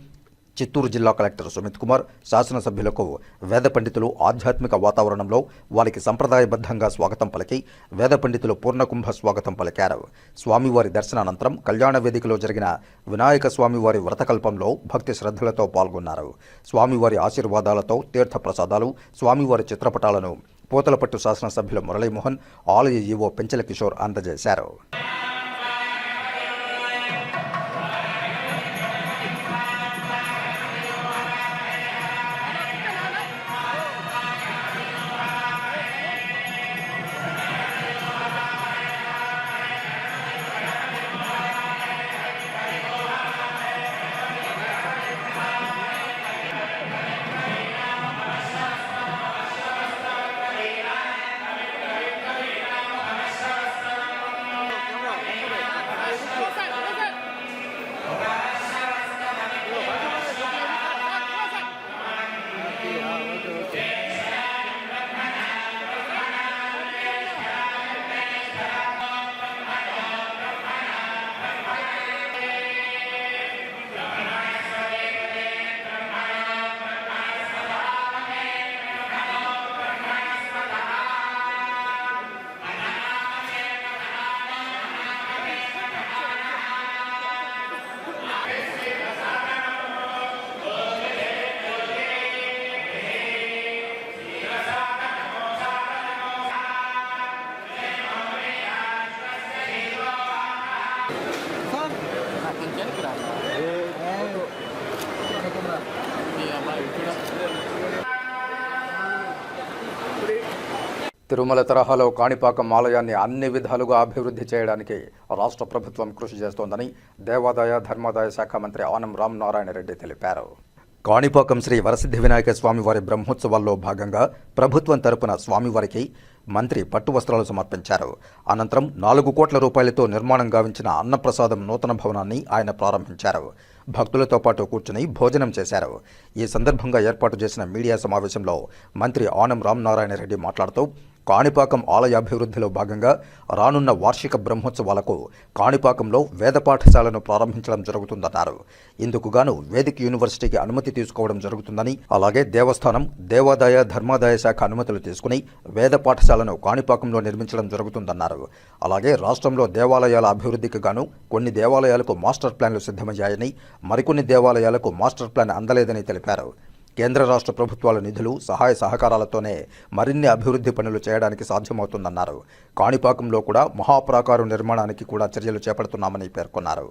[SPEAKER 7] చిత్తూరు జిల్లా కలెక్టర్ సుమిత్ కుమార్, శాసనసభ్యులకు వేద పండితులు ఆధ్యాత్మిక వాతావరణంలో వారికి సంప్రదాయబద్ధంగా స్వాగతం పలికి వేద పండితులు పూర్ణకుంభ స్వాగతం పలికారు. స్వామివారి దర్శనానంతరం కళ్యాణ వేదికలో జరిగిన వినాయక స్వామివారి వ్రతకల్పంలో భక్తి శ్రద్ధలతో పాల్గొన్నారు. స్వామివారి ఆశీర్వాదాలతో తీర్థప్రసాదాలు, స్వామివారి చిత్రపటాలను పూతలపట్టు శాసనసభ్యులు మురళీమోహన్, ఆలయ ఈవో పెంచల కిషోర్ అందజేశారు. తిరుమల తరహాలో కాణిపాకం ఆలయాన్ని అన్ని విధాలుగా అభివృద్ధి చేయడానికి రాష్ట్ర ప్రభుత్వం కృషి చేస్తోందని దేవాదాయ ధర్మాదాయ శాఖ మంత్రి ఆనం రామనారాయణ రెడ్డి తెలిపారు. కాణిపాకం శ్రీ వరసిద్ధి వినాయక స్వామివారి బ్రహ్మోత్సవాల్లో భాగంగా ప్రభుత్వం తరపున స్వామివారికి మంత్రి పట్టు వస్త్రాలు సమర్పించారు. అనంతరం 4 కోట్ల రూపాయలతో నిర్మాణం గావించిన అన్నప్రసాదం నూతన భవనాన్ని ఆయన ప్రారంభించారు. భక్తులతో పాటు కూర్చుని భోజనం చేశారు. ఈ సందర్భంగా ఏర్పాటు చేసిన మీడియా సమావేశంలో మంత్రి ఆనం రామనారాయణ రెడ్డి మాట్లాడుతూ కాణిపాకం ఆలయ అభివృద్ధిలో భాగంగా రానున్న వార్షిక బ్రహ్మోత్సవాలకు కాణిపాకంలో వేద పాఠశాలను ప్రారంభించడం జరుగుతుందన్నారు. ఇందుకుగాను వేదిక్ యూనివర్సిటీకి అనుమతి తీసుకోవడం జరుగుతుందని, అలాగే దేవస్థానం దేవాదాయ ధర్మాదాయ శాఖ అనుమతులు తీసుకుని వేద పాఠశాలను కాణిపాకంలో నిర్మించడం జరుగుతుందన్నారు. అలాగే రాష్ట్రంలో దేవాలయాల అభివృద్ధికి గాను కొన్ని దేవాలయాలకు మాస్టర్ ప్లాన్లు సిద్ధమయ్యాయని, మరికొన్ని దేవాలయాలకు మాస్టర్ ప్లాన్ అందలేదని తెలిపారు. కేంద్ర రాష్ట్ర ప్రభుత్వాల నిధులు సహాయ సహకారాలతోనే మరిన్ని అభివృద్ధి పనులు చేయడానికి సాధ్యమవుతుందన్నారు. కాణిపాకంలో కూడా మహాప్రాకారం నిర్మాణానికి కూడా చర్యలు చేపడుతున్నామని పేర్కొన్నారు.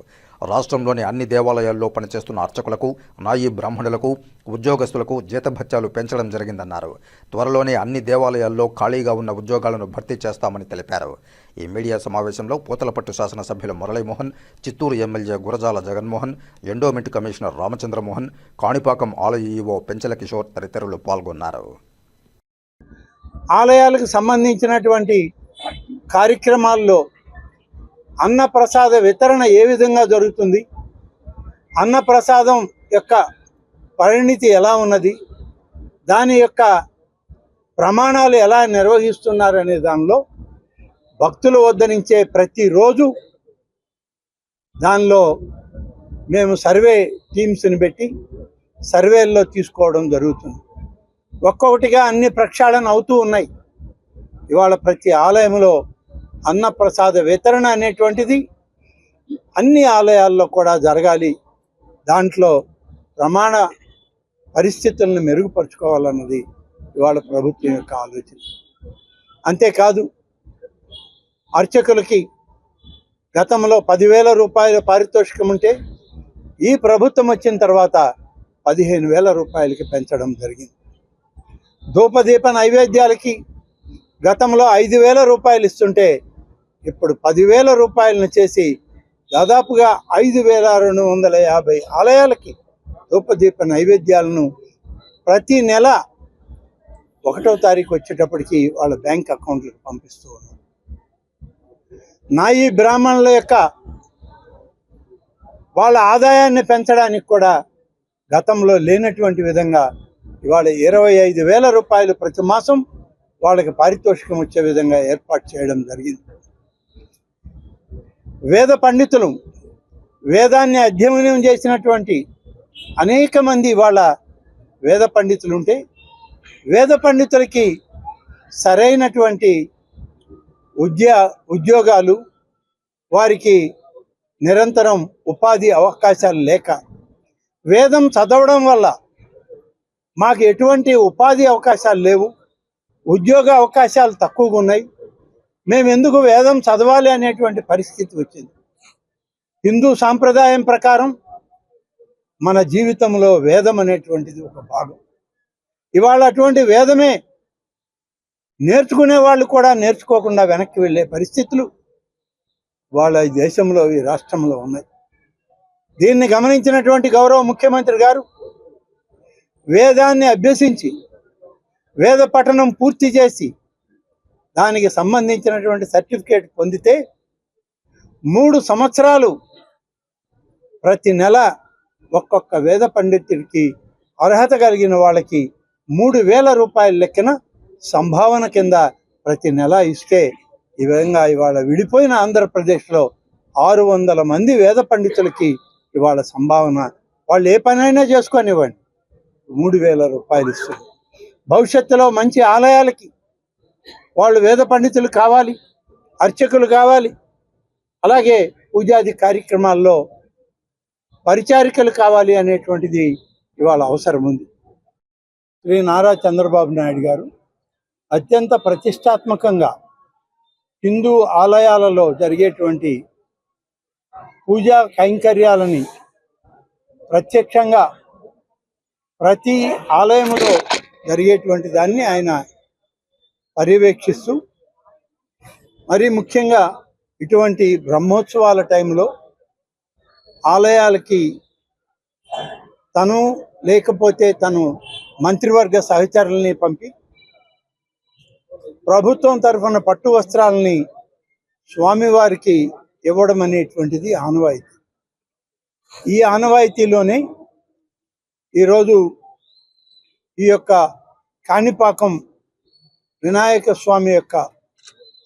[SPEAKER 7] రాష్ట్రంలోని అన్ని దేవాలయాల్లో పనిచేస్తున్న అర్చకులకు, నాయీ బ్రాహ్మణులకు, ఉద్యోగస్తులకు జీతభత్యాలు పెంచడం జరిగిందన్నారు. త్వరలోనే అన్ని దేవాలయాల్లో ఖాళీగా ఉన్న ఉద్యోగాలను భర్తీ చేస్తామని తెలిపారు. ఈ మీడియా సమావేశంలో పూతలపట్టు శాసనసభ్యులు Murali Mohan, Chittoor MLA Gurajala Jaganmohan, endowment commissioner Ramachandramohan, Kanipakam ఆలయ ఈవో పెంచల కిషోర్ తదితరులు పాల్గొన్నారు.
[SPEAKER 2] ఆలయాలకు సంబంధించినటువంటి కార్యక్రమాల్లో అన్నప్రసాద వితరణ ఏ విధంగా జరుగుతుంది, అన్నప్రసాదం యొక్క పరిణితి ఎలా ఉన్నది, దాని యొక్క ప్రమాణాలు ఎలా నిర్వహిస్తున్నారు అనే దానిలో భక్తులు వద్ద నుంచే ప్రతిరోజు దానిలో మేము సర్వే టీమ్స్ని పెట్టి సర్వేల్లో తీసుకోవడం జరుగుతుంది. ఒక్కొక్కటిగా అన్ని ప్రక్షాళన అవుతూ ఉన్నాయి. ఇవాళ ప్రతి ఆలయంలో అన్నప్రసాద వితరణ అనేటువంటిది అన్ని ఆలయాల్లో కూడా జరగాలి. దాంట్లో ప్రమాణ పరిస్థితులను మెరుగుపరుచుకోవాలన్నది ఇవాళ ప్రభుత్వం యొక్క ఆలోచన. అంతేకాదు, అర్చకులకి గతంలో 10,000 రూపాయల పారితోషికం ఉంటే ఈ ప్రభుత్వం వచ్చిన తర్వాత 15,000 రూపాయలకి పెంచడం జరిగింది. ధూపదీప నైవేద్యాలకి గతంలో 5,000 రూపాయలు ఇస్తుంటే ఇప్పుడు 10,000 రూపాయలను చేసి దాదాపుగా 5,250 ఆలయాలకి ధూపదీప నైవేద్యాలను ప్రతి నెల 1వ తారీఖు వచ్చేటప్పటికి వాళ్ళ బ్యాంక్ అకౌంట్లకు పంపిస్తూ ఉన్నారు. నాయీ బ్రాహ్మణుల యొక్క వాళ్ళ ఆదాయాన్ని పెంచడానికి కూడా గతంలో లేనటువంటి విధంగా ఇవాళ 25,000 రూపాయలు ప్రతి మాసం వాళ్ళకి పారితోషికం వచ్చే విధంగా ఏర్పాటు చేయడం జరిగింది. వేద పండితులు, వేదాన్ని అధ్యయనం చేసినటువంటి అనేక మంది వాళ్ళ వేద పండితులు ఉంటే వేద పండితులకి సరైనటువంటి ఉద్యోగాలు, వారికి నిరంతరం ఉపాధి అవకాశాలు లేక, వేదం చదవడం వల్ల మాకు ఎటువంటి ఉపాధి అవకాశాలు లేవు, ఉద్యోగ అవకాశాలు తక్కువగా ఉన్నాయి, మేము ఎందుకు వేదం చదవాలి అనేటువంటి పరిస్థితి వచ్చింది. హిందూ సాంప్రదాయం ప్రకారం మన జీవితంలో వేదం అనేటువంటిది ఒక భాగం. ఇవాళ అటువంటి వేదమే నేర్చుకునే వాళ్ళు కూడా నేర్చుకోకుండా వెనక్కి వెళ్ళే పరిస్థితులు వాళ్ళ ఈ దేశంలో, ఈ రాష్ట్రంలో ఉన్నాయి. దీన్ని గమనించినటువంటి గౌరవ ముఖ్యమంత్రి గారు వేదాన్ని అభ్యసించి వేద పఠనం పూర్తి చేసి దానికి సంబంధించినటువంటి సర్టిఫికేట్ పొందితే 3 సంవత్సరాలు ప్రతి నెల ఒక్కొక్క వేద పండితుడికి అర్హత కలిగిన వాళ్ళకి 3,000 రూపాయల లెక్కన సంభావన కింద ప్రతి నెల ఇస్తే ఈ విధంగా ఇవాళ విడిపోయిన ఆంధ్రప్రదేశ్లో 600 మంది వేద పండితులకి ఇవాళ సంభావన, వాళ్ళు ఏ పనైనా చేసుకొనివ్వండి, 3,000 రూపాయలు ఇస్తుంది. భవిష్యత్తులో మంచి ఆలయాలకి వాళ్ళు వేద పండితులు కావాలి, అర్చకులు కావాలి, అలాగే పూజాది కార్యక్రమాల్లో పరిచారికలు కావాలి అనేటువంటిది ఇవాళ అవసరం ఉంది. శ్రీ నారా చంద్రబాబు నాయుడు గారు అత్యంత ప్రతిష్టాత్మకంగా హిందూ ఆలయాలలో జరిగేటువంటి పూజా కైంకర్యాలని ప్రత్యక్షంగా ప్రతి ఆలయంలో జరిగేటువంటి దాన్ని ఆయన పర్యవేక్షిస్తూ, మరి ముఖ్యంగా ఇటువంటి బ్రహ్మోత్సవాల టైంలో ఆలయాలకి తను లేకపోతే తను మంత్రివర్గ సహచరుల్ని పంపి ప్రభుత్వం తరఫున పట్టు వస్త్రాలని స్వామివారికి ఇవ్వడం అనేటువంటిది ఆనవాయితీ. ఈ ఆనవాయితీలోనే ఈరోజు ఈ యొక్క కాణిపాకం వినాయక స్వామి యొక్క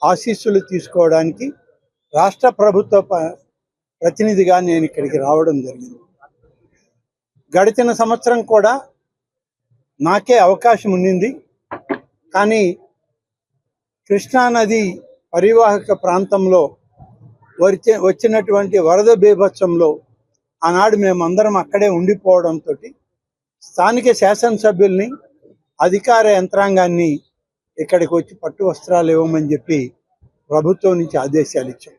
[SPEAKER 2] ఆశీస్సులు తీసుకోవడానికి రాష్ట్ర ప్రభుత్వ ప్రతినిధిగా నేను ఇక్కడికి రావడం జరిగింది. గడిచిన సంవత్సరం కూడా నాకే అవకాశం ఉండింది, కానీ కృష్ణానది పరివాహక ప్రాంతంలో వచ్చినటువంటి వరద బీభత్సంలో ఆనాడు మేమందరం అక్కడే ఉండిపోవడంతో స్థానిక శాసనసభ్యుల్ని, అధికార యంత్రాంగాన్ని ఇక్కడికి వచ్చి పట్టు వస్త్రాలు ఇవ్వమని చెప్పి ప్రభుత్వం నుంచి ఆదేశాలు ఇచ్చాం.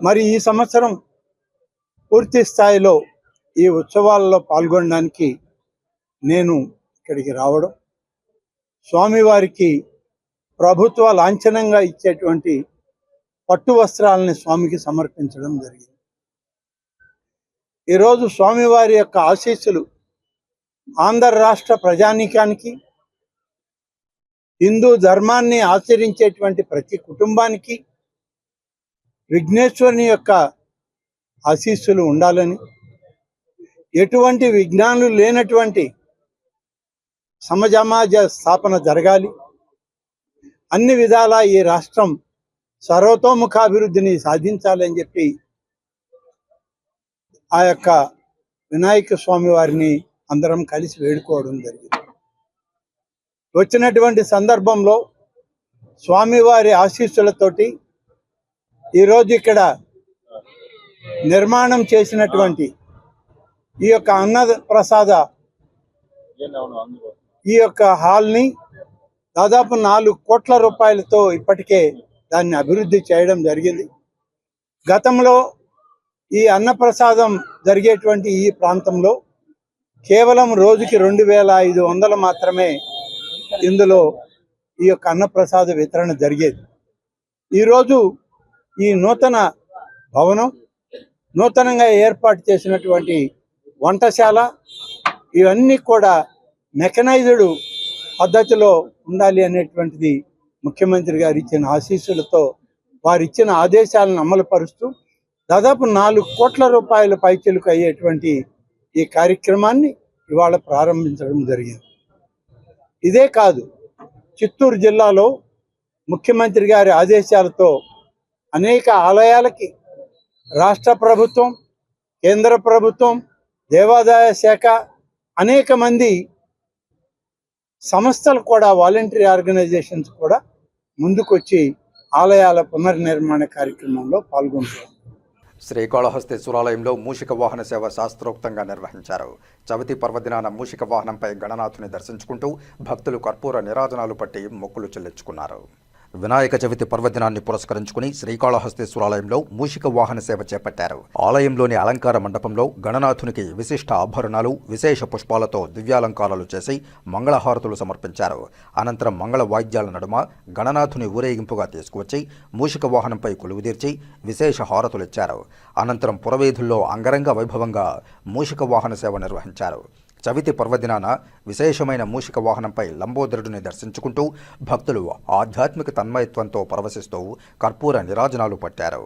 [SPEAKER 2] మరి ఈ సంవత్సరం పూర్తి స్థాయిలో ఈ ఉత్సవాలలో పాల్గొనడానికి నేను ఇక్కడికి రావడం, స్వామివారికి ప్రభుత్వ లాంఛనంగా ఇచ్చేటువంటి పట్టు వస్త్రాలని స్వామికి సమర్పించడం జరిగింది. ఈరోజు స్వామివారి యొక్క ఆశీస్సులు ఆంధ్ర రాష్ట్ర ప్రజానీకానికి, హిందూ ధర్మాన్ని ఆచరించేటువంటి ప్రతి కుటుంబానికి విఘ్నేశ్వరుని యొక్క ఆశీస్సులు ఉండాలని, ఎటువంటి విఘ్నాలు లేనటువంటి సమాజ స్థాపన జరగాలి, అన్ని విధాలా ఈ రాష్ట్రం సర్వతోముఖాభివృద్ధిని సాధించాలని చెప్పి ఆ యొక్క వినాయక స్వామి వారిని అందరం కలిసి వేడుకోవడం జరిగింది. వచ్చినటువంటి సందర్భంలో స్వామివారి ఆశీస్సులతోటి ఈరోజు ఇక్కడ నిర్మాణం చేసినటువంటి ఈ యొక్క అన్నప్రసాద ఈ యొక్క హాల్ని దాదాపు 4 కోట్ల రూపాయలతో ఇప్పటికే దాన్ని అభివృద్ధి చేయడం జరిగింది. గతంలో ఈ అన్నప్రసాదం జరిగేటువంటి ఈ ప్రాంతంలో కేవలం రోజుకి 2500 మాత్రమే ఇందులో ఈ యొక్క అన్నప్రసాద వితరణ జరిగేది. ఈరోజు ఈ నూతన భవనం, నూతనంగా ఏర్పాటు చేసినటువంటి వంటశాల, ఇవన్నీ కూడా మెకనైజ్డ్ పద్ధతిలో ఉండాలి అనేటువంటిది ముఖ్యమంత్రి గారు ఇచ్చిన ఆశీస్సులతో వారు ఇచ్చిన ఆదేశాలను అమలు పరుస్తూ దాదాపు 4 కోట్ల రూపాయల పైచిలుకు అయ్యేటువంటి ఈ కార్యక్రమాన్ని ఇవాళ ప్రారంభించడం జరిగింది. ఇదే కాదు, చిత్తూరు జిల్లాలో ముఖ్యమంత్రి గారి ఆదేశాలతో అనేక ఆలయాలకి రాష్ట్ర ప్రభుత్వం, కేంద్ర ప్రభుత్వం, దేవాదాయ శాఖ, అనేక మంది సంస్థలు కూడా, వాలంటరీ ఆర్గనైజేషన్స్ కూడా ముందుకొచ్చి ఆలయాల పునర్నిర్మాణ కార్యక్రమంలో పాల్గొంటారు.
[SPEAKER 7] శ్రీకాళహస్తీశ్వరాలయంలో మూషిక వాహన సేవ శాస్త్రోక్తంగా నిర్వహించారు. చవితి పర్వదినాన మూషిక వాహనంపై గణనాథుని దర్శించుకుంటూ భక్తులు కర్పూర నీరాజనాలు పట్టి మొక్కులు చెల్లించుకున్నారు. వినాయక చవితి పర్వదినాన్ని పురస్కరించుకుని శ్రీకాళహస్తీశ్వరాలయంలో మూషిక వాహన సేవ చేపట్టారు. ఆలయంలోని అలంకార మండపంలో గణనాథునికి విశిష్ట ఆభరణాలు, విశేష పుష్పాలతో దివ్యాలంకారాలు చేసి మంగళహారతులు సమర్పించారు. అనంతరం మంగళ వాయిద్యాల నడుమ గణనాథుని ఊరేగింపుగా తీసుకువచ్చి మూషిక వాహనంపై కొలువుదీర్చి విశేష హారతులిచ్చారు. అనంతరం పురవీధుల్లో అంగరంగ వైభవంగా మూషిక వాహన సేవ నిర్వహించారు. చవితి పర్వదినాన విశేషమైన మూషిక వాహనంపై లంబోదరుడిని దర్శించుకుంటూ భక్తులు ఆధ్యాత్మిక తన్మయత్వంతో పరవశిస్తూ కర్పూర నీరాజనాలు పట్టారు.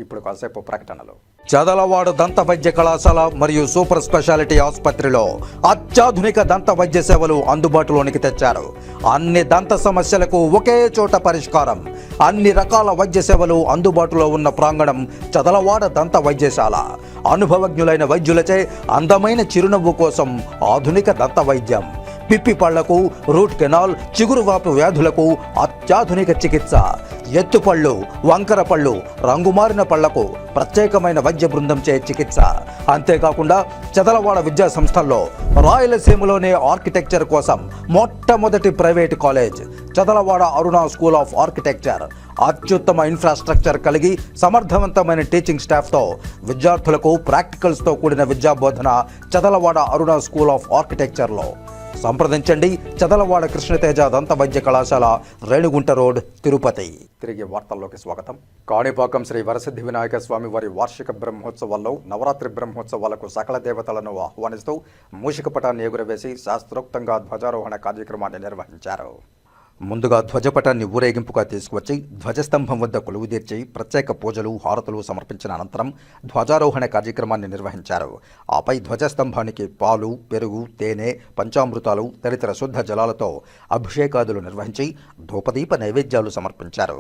[SPEAKER 7] ఇప్పుడు కాసేపు ప్రకటనలు. చదలవాడ దంత వైద్య కళాశాల మరియు సూపర్ స్పెషాలిటీ ఆసుపత్రిలో అత్యాధునిక దంత వైద్య సేవలు అందుబాటులోనికి తెచ్చారు. అన్ని దంత సమస్యలకు ఒకే చోట పరిష్కారం. అన్ని రకాల వైద్య సేవలు అందుబాటులో ఉన్న ప్రాంగణం చదలవాడ దంత వైద్యశాల. అనుభవజ్ఞులైన వైద్యులచే అందమైన చిరునవ్వు కోసం ఆధునిక దంత వైద్యం. పిప్పి పళ్లకు, రూట్ కెనాల్, చిగురువాపు వ్యాధులకు అత్యాధునిక చికిత్స. ఎత్తుపళ్ళు, వంకర పళ్ళు, రంగుమారిన పళ్లకు ప్రత్యేకమైన వైద్య బృందంచే చికిత్స. అంతేకాకుండా చదలవాడ విద్యా సంస్థల్లో రాయలసీమలోనే ఆర్కిటెక్చర్ కోసం మొట్టమొదటి private college Chadalavada Aruna school of architecture అత్యుత్తమ ఇన్ఫ్రాస్ట్రక్చర్ కలిగి సమర్థవంతమైన టీచింగ్ స్టాఫ్తో విద్యార్థులకు ప్రాక్టికల్స్తో కూడిన విద్యాబోధన చదలవాడ అరుణ స్కూల్ ఆఫ్ ఆర్కిటెక్చర్లో. సంప్రదించండి చదలవాడ కృష్ణతేజ దంత వైద్య కళాశాల, రేణిగుంట రోడ్, తిరుపతి. తిరిగి వార్తల్లోకి స్వాగతం. కాణిపాకం శ్రీ వరసిద్ధి వినాయక స్వామి వారి వార్షిక బ్రహ్మోత్సవాల్లో నవరాత్రి బ్రహ్మోత్సవాలకు సకల దేవతలను ఆహ్వానిస్తూ మూషిక పటాన్ని ఎగురవేసి శాస్త్రోక్తంగా ధ్వజారోహణ కార్యక్రమాన్ని నిర్వహించారు. ముందుగా ధ్వజపటాన్ని ఊరేగింపుగా తీసుకువచ్చి ధ్వజస్తంభం వద్ద కొలువుదీర్చి ప్రత్యేక పూజలు, హారతులు సమర్పించిన అనంతరం ధ్వజారోహణ కార్యక్రమాన్ని నిర్వహించారు. ఆపై ధ్వజస్తంభానికి పాలు, పెరుగు, తేనె, పంచామృతాలు తదితర శుద్ధ జలాలతో అభిషేకాదులు నిర్వహించి ధూపదీప నైవేద్యాలు సమర్పించారు.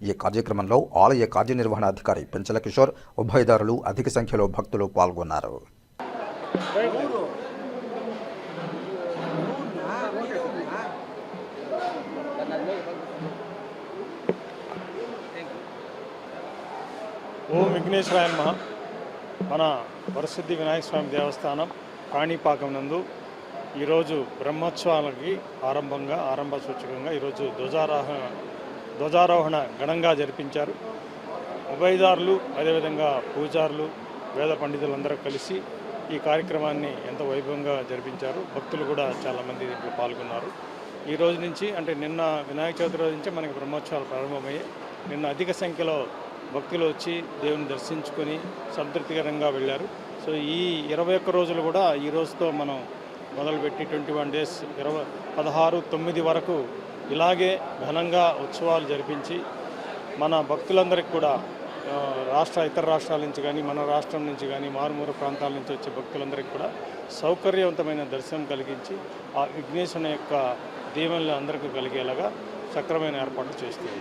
[SPEAKER 7] ఈ కార్యక్రమంలో ఆలయ కార్యనిర్వహణాధికారి పెంచల కిషోర్, ఉభయదారులు, అధిక సంఖ్యలో భక్తులు పాల్గొన్నారు.
[SPEAKER 9] ఓం విఘ్నేశ్వరాయ నమః. మన వరసిద్ధి వినాయక స్వామి దేవస్థానం కాణిపాకం నందు ఈరోజు బ్రహ్మోత్సవాలకి ఆరంభ సూచకంగా ఈరోజు ధ్వజారోహణ ఘనంగా జరిపించారు. ఉభయదారులు, అదేవిధంగా పూజారులు, వేద పండితులందరూ కలిసి ఈ కార్యక్రమాన్ని ఎంతో వైభవంగా జరిపించారు. భక్తులు కూడా చాలామంది దీంట్లో పాల్గొన్నారు. ఈ రోజు నుంచి అంటే నిన్న వినాయక చవితి రోజు నుంచి మనకి బ్రహ్మోత్సవాలు ప్రారంభమయ్యాయి. నిన్న అధిక సంఖ్యలో భక్తులు వచ్చి దేవుని దర్శించుకొని సంతృప్తికరంగా వెళ్ళారు. సో ఈ 21 రోజులు కూడా ఈ రోజుతో మనం మొదలుపెట్టి 21 డేస్ 16/9 వరకు ఇలాగే ఘనంగా ఉత్సవాలు జరిపించి మన భక్తులందరికీ కూడా ఇతర రాష్ట్రాల నుంచి కానీ మన రాష్ట్రం నుంచి కానీ మారుమూల ప్రాంతాల నుంచి వచ్చే భక్తులందరికీ కూడా సౌకర్యవంతమైన దర్శనం కలిగించి ఆ విఘ్నేశ్వరుని యొక్క దీవెనలు అందరికీ కలిగేలాగా సక్రమైన ఏర్పాట్లు చేస్తుంది.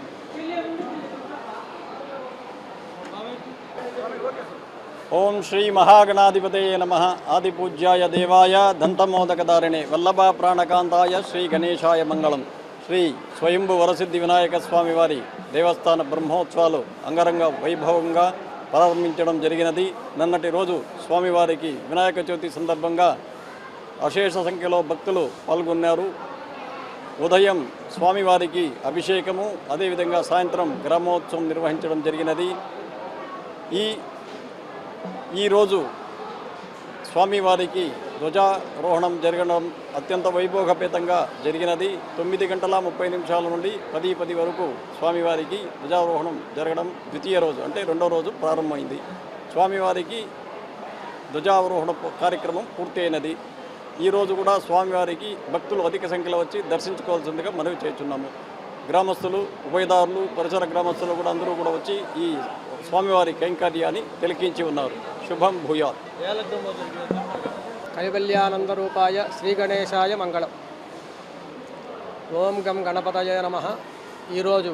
[SPEAKER 10] ఓం శ్రీ మహాగణాధిపతయే నమః. ఆదిపూజ్యాయ దేవాయ దంతమోదకదారిణే వల్లభ ప్రాణకాంతాయ శ్రీ గణేశాయ మంగళం. శ్రీ స్వయంభు వరసిద్ధి వినాయక స్వామి వారి దేవస్థాన బ్రహ్మోత్సవాలు అంగరంగ వైభవంగా ప్రారంభించడం జరిగినది. నిన్నటి రోజు స్వామివారికి వినాయక చవితి సందర్భంగా అశేష సంఖ్యలో భక్తులు పాల్గొన్నారు. ఉదయం స్వామివారికి అభిషేకము, అదేవిధంగా సాయంత్రం గ్రామోత్సవం నిర్వహించడం జరిగినది. ఈరోజు స్వామివారికి ధ్వజారోహణం జరగడం అత్యంత వైభోగపేతంగా జరిగినది. 9:30 నుండి 10:10 వరకు స్వామివారికి ధ్వజారోహణం జరగడం ద్వితీయ రోజు అంటే రెండో రోజు ప్రారంభమైంది. స్వామివారికి ధ్వజారోహణ కార్యక్రమం పూర్తి అయినది. ఈరోజు కూడా స్వామివారికి భక్తులు అధిక సంఖ్యలో వచ్చి దర్శించుకోవాల్సిందిగా మనవి చేస్తున్నాము. గ్రామస్తులు, ఉభయదారులు, పరిసర గ్రామస్తులు కూడా అందరూ కూడా వచ్చి ఈ స్వామివారి కైంకర్యాన్ని తిలకించి ఉన్నారు. శుభం భూయాత్.
[SPEAKER 11] కైవల్యానంద రూపాయ శ్రీ గణేశాయ మంగళం. ఓం గం గణపతయ నమః. ఈరోజు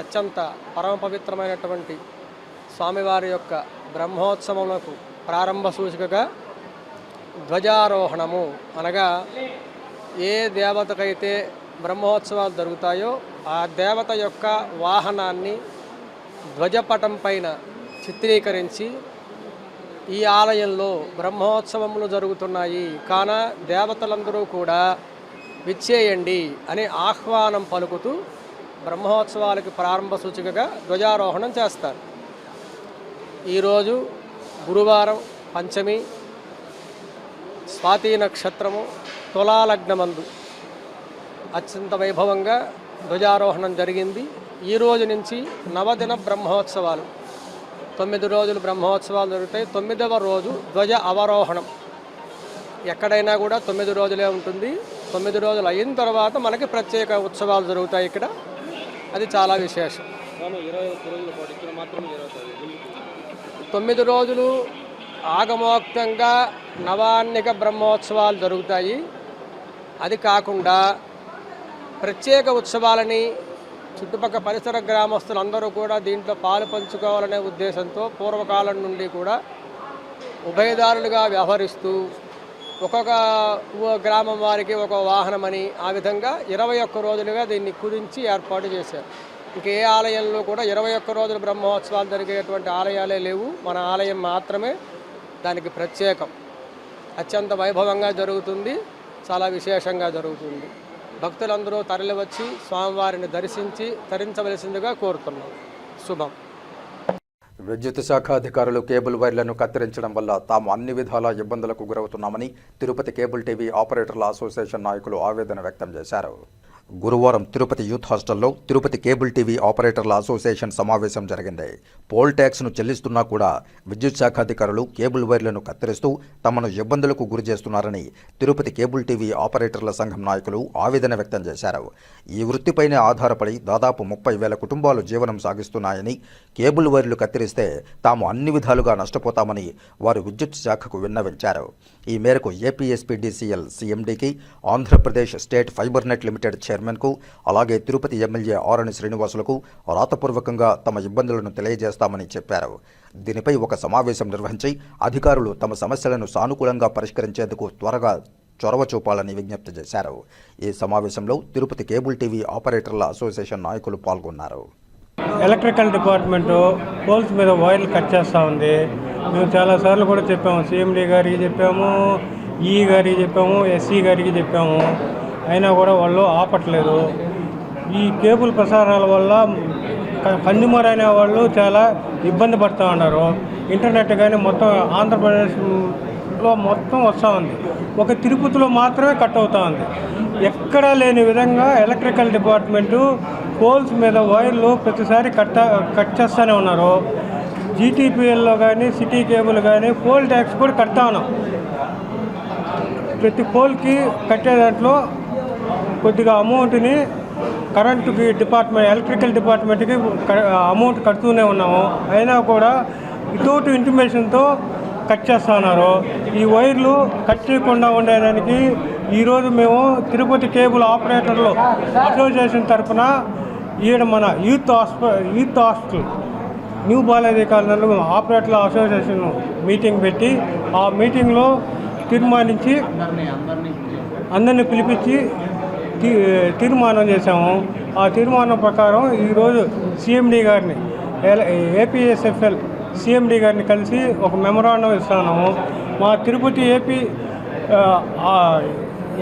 [SPEAKER 11] అత్యంత పరమ పవిత్రమైనటువంటి స్వామివారి యొక్క బ్రహ్మోత్సవములకు ప్రారంభ సూచికగా ధ్వజారోహణము అనగా ఏ దేవతకైతే బ్రహ్మోత్సవాలు జరుగుతాయో ఆ దేవత యొక్క వాహనాన్ని ధ్వజపటం పైన చిత్రీకరించి ఈ ఆలయంలో బ్రహ్మోత్సవములు జరుగుతున్నాయి కాన దేవతలందరూ కూడా విచ్చేయండి అని ఆహ్వానం పలుకుతూ బ్రహ్మోత్సవాలకి ప్రారంభ సూచికగా ధ్వజారోహణం చేస్తారు. ఈరోజు గురువారం పంచమి, స్వాతి నక్షత్రము, తులాలగ్నమందు అత్యంత వైభవంగా ధ్వజారోహణం జరిగింది. ఈ రోజు నుంచి నవదిన బ్రహ్మోత్సవాలు, 9 రోజులు బ్రహ్మోత్సవాలు జరుగుతాయి. 9వ రోజు ధ్వజ అవరోహణం. ఎక్కడైనా కూడా 9 రోజులే ఉంటుంది. 9 రోజులు అయిన తర్వాత మనకి ప్రత్యేక ఉత్సవాలు జరుగుతాయి ఇక్కడ. అది చాలా విశేషం. 9 రోజులు ఆగమోక్తంగా నవాన్నిక బ్రహ్మోత్సవాలు జరుగుతాయి. అది కాకుండా ప్రత్యేక ఉత్సవాలని చుట్టుపక్కల పరిసర గ్రామస్తులందరూ కూడా దీంట్లో పాలు పంచుకోవాలనే ఉద్దేశంతో పూర్వకాలం నుండి కూడా ఉభయదారులుగా వ్యవహరిస్తూ ఒక్కొక్క గ్రామం వారికి ఒక వాహనమని ఆ విధంగా 21 రోజులుగా దీన్ని కుదించి ఏర్పాటు చేశారు. ఇంకే ఆలయంలో కూడా 21 రోజులు బ్రహ్మోత్సవాలు జరిగేటువంటి ఆలయాలే లేవు. మన ఆలయం మాత్రమే దానికి ప్రత్యేకం. అత్యంత వైభవంగా జరుగుతుంది, చాలా విశేషంగా జరుగుతుంది. భక్తులందరూ తరలివచ్చి స్వామివారిని దర్శించి తరించవలసిందిగా కోరుతున్నాం. శుభం.
[SPEAKER 7] విద్యుత్ శాఖ అధికారులు కేబుల్ వైర్లను కత్తిరించడం వల్ల తాము అన్ని విధాల ఇబ్బందులకు గురవుతున్నామని తిరుపతి కేబుల్ టీవీ ఆపరేటర్ల అసోసియేషన్ నాయకులు ఆవేదన వ్యక్తం చేశారు. గురువారం తిరుపతి యూత్ హాస్టల్లో తిరుపతి కేబుల్ టీవీ ఆపరేటర్ల అసోసియేషన్ సమావేశం జరిగింది. పోల్ ట్యాక్స్ను చెల్లిస్తున్నా కూడా విద్యుత్ శాఖ అధికారులు కేబుల్ వైర్లను కత్తిరిస్తూ తమను ఇబ్బందులకు గురి చేస్తున్నారని తిరుపతి కేబుల్ టీవీ ఆపరేటర్ల సంఘం నాయకులు ఆవేదన వ్యక్తం చేశారు. ఈ వృత్తిపైనే ఆధారపడి దాదాపు 30,000 కుటుంబాలు జీవనం సాగిస్తున్నాయని, కేబుల్ వైర్లు కత్తిరిస్తే తాము అన్ని విధాలుగా నష్టపోతామని వారు విద్యుత్ శాఖకు విన్నవించారు. ఈ మేరకు ఏపీఎస్పీడీసీఎల్ సీఎండీకి, Andhra Pradesh state fibre net limited చైర్మన్కు, అలాగే తిరుపతి ఎమ్మెల్యే ఆరణి శ్రీనివాసులకు రాతపూర్వకంగా తమ ఇబ్బందులను తెలియజేస్తామని చెప్పారు. దీనిపై ఒక సమావేశం నిర్వహించి అధికారులు తమ సమస్యలను సానుకూలంగా పరిష్కరించేందుకు త్వరగా చొరవ చూపాలని విజ్ఞప్తి చేశారు. ఈ సమావేశంలో తిరుపతి కేబుల్ టీవీ ఆపరేటర్ల అసోసియేషన్ నాయకులు పాల్గొన్నారు.
[SPEAKER 9] ఎలక్ట్రికల్ డిపార్ట్మెంటు పోల్స్ మీద వైర్లు కట్ చేస్తూ ఉంది. మేము చాలాసార్లు కూడా చెప్పాము, సీఎండీ గారికి చెప్పాము, ఈఈ గారికి చెప్పాము, ఎస్సీ గారికి చెప్పాము. అయినా కూడా వాళ్ళు ఆపట్లేదు. ఈ కేబుల్ ప్రసారాల వల్ల కన్జ్యూమర్ అనే వాళ్ళు చాలా ఇబ్బంది పడుతూ ఉన్నారు. ఇంటర్నెట్ కానీ మొత్తం ఆంధ్రప్రదేశ్లో మొత్తం వస్తూ ఉంది. ఒక తిరుపతిలో మాత్రమే కట్ అవుతూ ఉంది. ఎక్కడా లేని విధంగా ఎలక్ట్రికల్ డిపార్ట్మెంటు పోల్స్ మీద వైర్లు ప్రతిసారి కట్ చేస్తూనే ఉన్నారు. జీటీపీఎల్లో కానీ సిటీ కేబుల్ కానీ పోల్ ట్యాక్స్ కూడా కడతా ఉన్నాం. ప్రతి పోల్కి కట్టే దాంట్లో కొద్దిగా అమౌంట్ని కరెంటుకి డిపార్ట్మెంట్, ఎలక్ట్రికల్ డిపార్ట్మెంట్కి అమౌంట్ కడుతూనే ఉన్నాము. అయినా కూడా వితౌట్ ఇంటిమేషన్తో కట్ చేస్తున్నారు. ఈ వైర్లు కట్ చేయకుండా ఉండేదానికి ఈరోజు మేము తిరుపతి కేబుల్ ఆపరేటర్లు అసోసియేషన్ తరఫున ఈడ మన యూత్ హాస్టల్ న్యూ బాలాజీ కాలనీలో ఆపరేటర్ల అసోసియేషన్ మీటింగ్ పెట్టి ఆ మీటింగ్లో తీర్మానించి అందరినీ పిలిపించి తీర్మానం చేశాము. ఆ తీర్మానం ప్రకారం ఈరోజు సీఎండీ గారిని, ఏపీఎస్ఎఫ్ఎల్ సీఎండీ గారిని కలిసి ఒక మెమరాండం ఇస్తున్నాము. మా తిరుపతి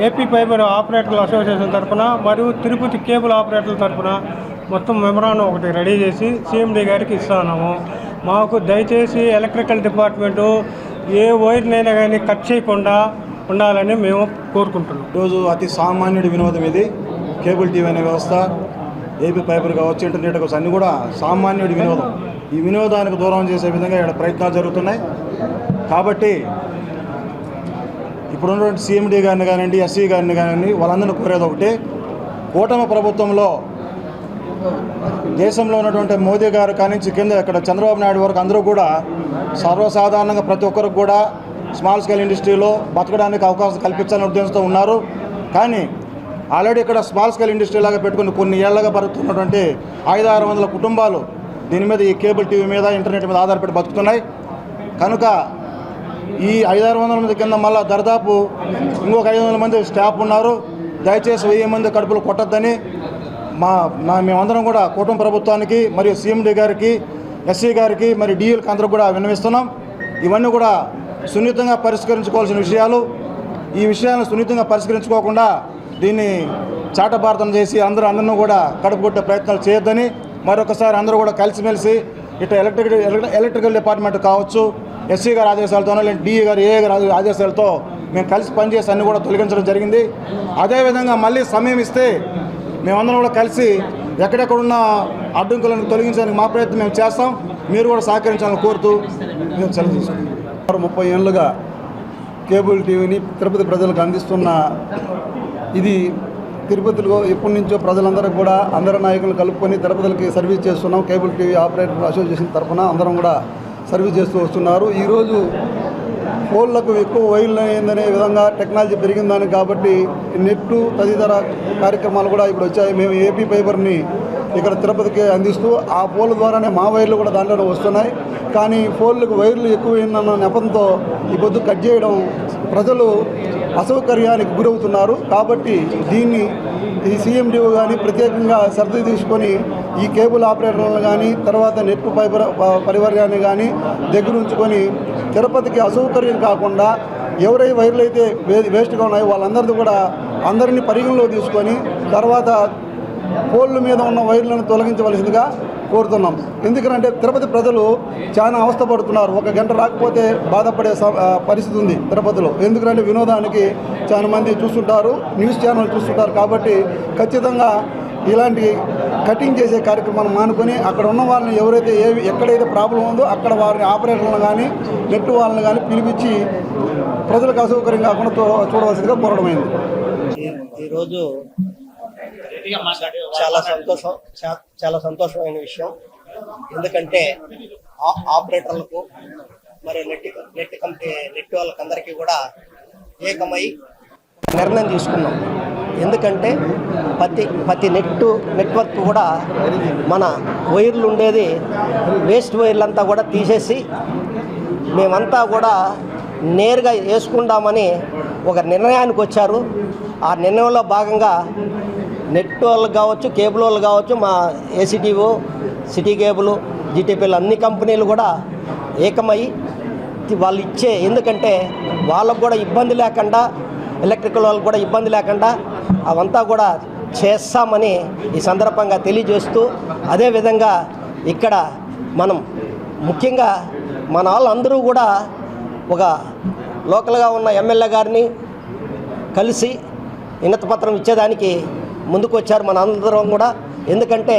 [SPEAKER 9] ఏపీ ఫైబర్ ఆపరేటర్ల అసోసియేషన్ తరఫున మరియు తిరుపతి కేబుల్ ఆపరేటర్ల తరఫున మొత్తం మెమరాండం ఒకటి రెడీ చేసి సీఎండీ గారికి ఇస్తున్నాము. మాకు దయచేసి ఎలక్ట్రికల్ డిపార్ట్మెంటు ఏ వైర్నైనా కానీ కట్ చేయకుండా ఉండాలని మేము కోరుకుంటున్నాం.
[SPEAKER 2] ఈరోజు అతి సామాన్యుడి వినోదం ఇది. కేబుల్ టీవీ అనే వ్యవస్థ, ఏపీ ఫైబర్ కావచ్చు, ఇంటర్నెట్ కావచ్చు, అన్నీ కూడా సామాన్యుడి వినోదం. ఈ వినోదానికి దూరం చేసే విధంగా ఇక్కడ ప్రయత్నాలు జరుగుతున్నాయి. కాబట్టి ఇప్పుడున్నటువంటి సీఎండీ గారిని కానివ్వండి, ఎస్సీ గారిని కానివ్వండి, వాళ్ళందరినీ కోరేది ఒకటి, కూటమి ప్రభుత్వంలో దేశంలో ఉన్నటువంటి మోదీ గారు కానించి కింద ఇక్కడ చంద్రబాబు నాయుడు వరకు అందరూ కూడా సర్వసాధారణంగా ప్రతి ఒక్కరికి కూడా స్మాల్ స్కేల్ ఇండస్ట్రీలో బతకడానికి అవకాశం కల్పించాలనే ఉద్దేశంతో ఉన్నారు. కానీ ఆల్రెడీ ఇక్కడ స్మాల్ స్కేల్ ఇండస్ట్రీ లాగా పెట్టుకుని కొన్ని ఏళ్లుగా బతుకుతున్నటువంటి 500-600 కుటుంబాలు దీని మీద, ఈ కేబుల్ టీవీ మీద, ఇంటర్నెట్ మీద ఆధారపడి బతుకుతున్నాయి. కనుక ఈ 500-600 మంది కింద మళ్ళీ దాదాపు ఇంకొక 500 మంది స్టాఫ్ ఉన్నారు. దయచేసి 1000 మంది కడుపులు కొట్టద్దని మేమందరం కూడా కూటమి ప్రభుత్వానికి మరియు సీఎండీ గారికి, ఎస్సీ గారికి, మరి డీఎల్కి అందరూ కూడా విన్నవిస్తున్నాం. ఇవన్నీ కూడా సున్నితంగా పరిష్కరించుకోవాల్సిన విషయాలు. ఈ విషయాలను సున్నితంగా పరిష్కరించుకోకుండా దీన్ని చాటభారతం చేసి అందరినీ కూడా కడుపు కొట్టే ప్రయత్నాలు చేయొద్దని మరొకసారి అందరూ కూడా కలిసిమెలిసి ఇటు ఎలక్ట్రికల్ డిపార్ట్మెంట్ కావచ్చు, ఎస్సీ గారి ఆదేశాలతోనో లేదా డిఈ గారు, ఏఏ గారి ఆదేశాలతో మేము కలిసి పనిచేసి అన్నీ కూడా తొలగించడం జరిగింది. అదేవిధంగా మళ్ళీ సమయం ఇస్తే మేమందరం కూడా కలిసి ఎక్కడెక్కడున్న అడ్డంకులను తొలగించడానికి మా ప్రయత్నం మేము చేస్తాం. మీరు కూడా సహకరించాలని కోరుతూ మేము సెలవు తీసుకుంటాం. 30 ఏళ్ళుగా కేబుల్ టీవీని తిరుపతి ప్రజలకు అందిస్తున్న ఇది తిరుపతిలో ఎప్పటి నుంచో ప్రజలందరూ కూడా అందరి నాయకులు కలుపుకొని తిరుపతికి సర్వీస్ చేస్తున్నాం. కేబుల్ టీవీ ఆపరేటర్ అసోసియేషన్ తరఫున అందరం కూడా సర్వీస్ చేస్తూ వస్తున్నారు. ఈరోజు ఫోన్లకు ఎక్కువ వైర్లు అయిందనే విధంగా టెక్నాలజీ పెరిగిందని కాబట్టి నెట్టు తదితర కార్యక్రమాలు కూడా ఇప్పుడు వచ్చాయి. మేము ఏపీ ఫైబర్ని ఇక్కడ తిరుపతికి అందిస్తూ ఆ పోల్ ద్వారానే మా వైర్లు కూడా దాంట్లోనే వస్తున్నాయి. కానీ ఫోన్లకు వైర్లు ఎక్కువైందన్న నెపంతో ఈ పొద్దు కట్ చేయడం ప్రజలు అసౌకర్యానికి గురవుతున్నారు. కాబట్టి దీన్ని ఈ సీఎండీఓ కానీ ప్రత్యేకంగా శ్రద్ధ తీసుకొని ఈ కేబుల్ ఆపరేటర్లను కానీ తర్వాత నెట్ ఫైబర్ పరివర్యాన్ని కానీ దగ్గర ఉంచుకొని తిరుపతికి అసౌకర్యం కాకుండా ఎవరై వైర్లు అయితే వేస్ట్గా ఉన్నాయో వాళ్ళందరిది కూడా అందరినీ పరిగణలో తీసుకొని తర్వాత పోల్ల మీద ఉన్న వైర్లను తొలగించవలసిందిగా కోరుతున్నాం. ఎందుకంటే తిరుపతి ప్రజలు చాలా అవస్థపడుతున్నారు. 1 గంట రాకపోతే బాధపడే పరిస్థితి ఉంది తిరుపతిలో. ఎందుకంటే వినోదానికి చాలా మంది చూస్తుంటారు, న్యూస్ ఛానల్ చూస్తుంటారు. కాబట్టి ఖచ్చితంగా ఇలాంటి కటింగ్ చేసే కార్యక్రమాన్ని మానుకొని అక్కడ ఉన్న వాళ్ళని ఎవరైతే ఎక్కడైతే ప్రాబ్లం ఉందో అక్కడ వారిని ఆపరేటర్లను కానీ నెట్ వాళ్ళని కానీ పిలిపించి ప్రజలకు అసౌకర్యం కాకుండా చూడవలసిందిగా కోరడమైంది.
[SPEAKER 12] ఈరోజు చాలా సంతోషమైన విషయం. ఎందుకంటే ఆపరేటర్లకు మరి నెట్ వాళ్ళకందరికీ కూడా ఏకమై నిర్ణయం తీసుకున్నాం. ఎందుకంటే ప్రతి నెట్వర్క్ కూడా మన వైర్లు ఉండేది వేస్ట్ వైర్లంతా కూడా తీసేసి మేమంతా కూడా నేరుగా వేసుకుందామని ఒక నిర్ణయానికి వచ్చారు. ఆ నిర్ణయంలో భాగంగా నెట్ వాళ్ళు కావచ్చు, కేబుల్ వాళ్ళు కావచ్చు, మా ఏసీటీఓ, సిటీ కేబుల్, జీటీపీలు అన్ని కంపెనీలు కూడా ఏకమై వాళ్ళు ఎందుకంటే వాళ్ళకు కూడా ఇబ్బంది లేకుండా, ఎలక్ట్రికల్ వాళ్ళకు కూడా ఇబ్బంది లేకుండా అవంతా కూడా చేస్తామని ఈ సందర్భంగా తెలియజేస్తూ, అదేవిధంగా ఇక్కడ మనం ముఖ్యంగా మన వాళ్ళందరూ కూడా ఒక లోకల్గా ఉన్న ఎమ్మెల్యే గారిని కలిసి వినతిపత్రం ఇచ్చేదానికి ముందుకు వచ్చారు మన అందరం కూడా. ఎందుకంటే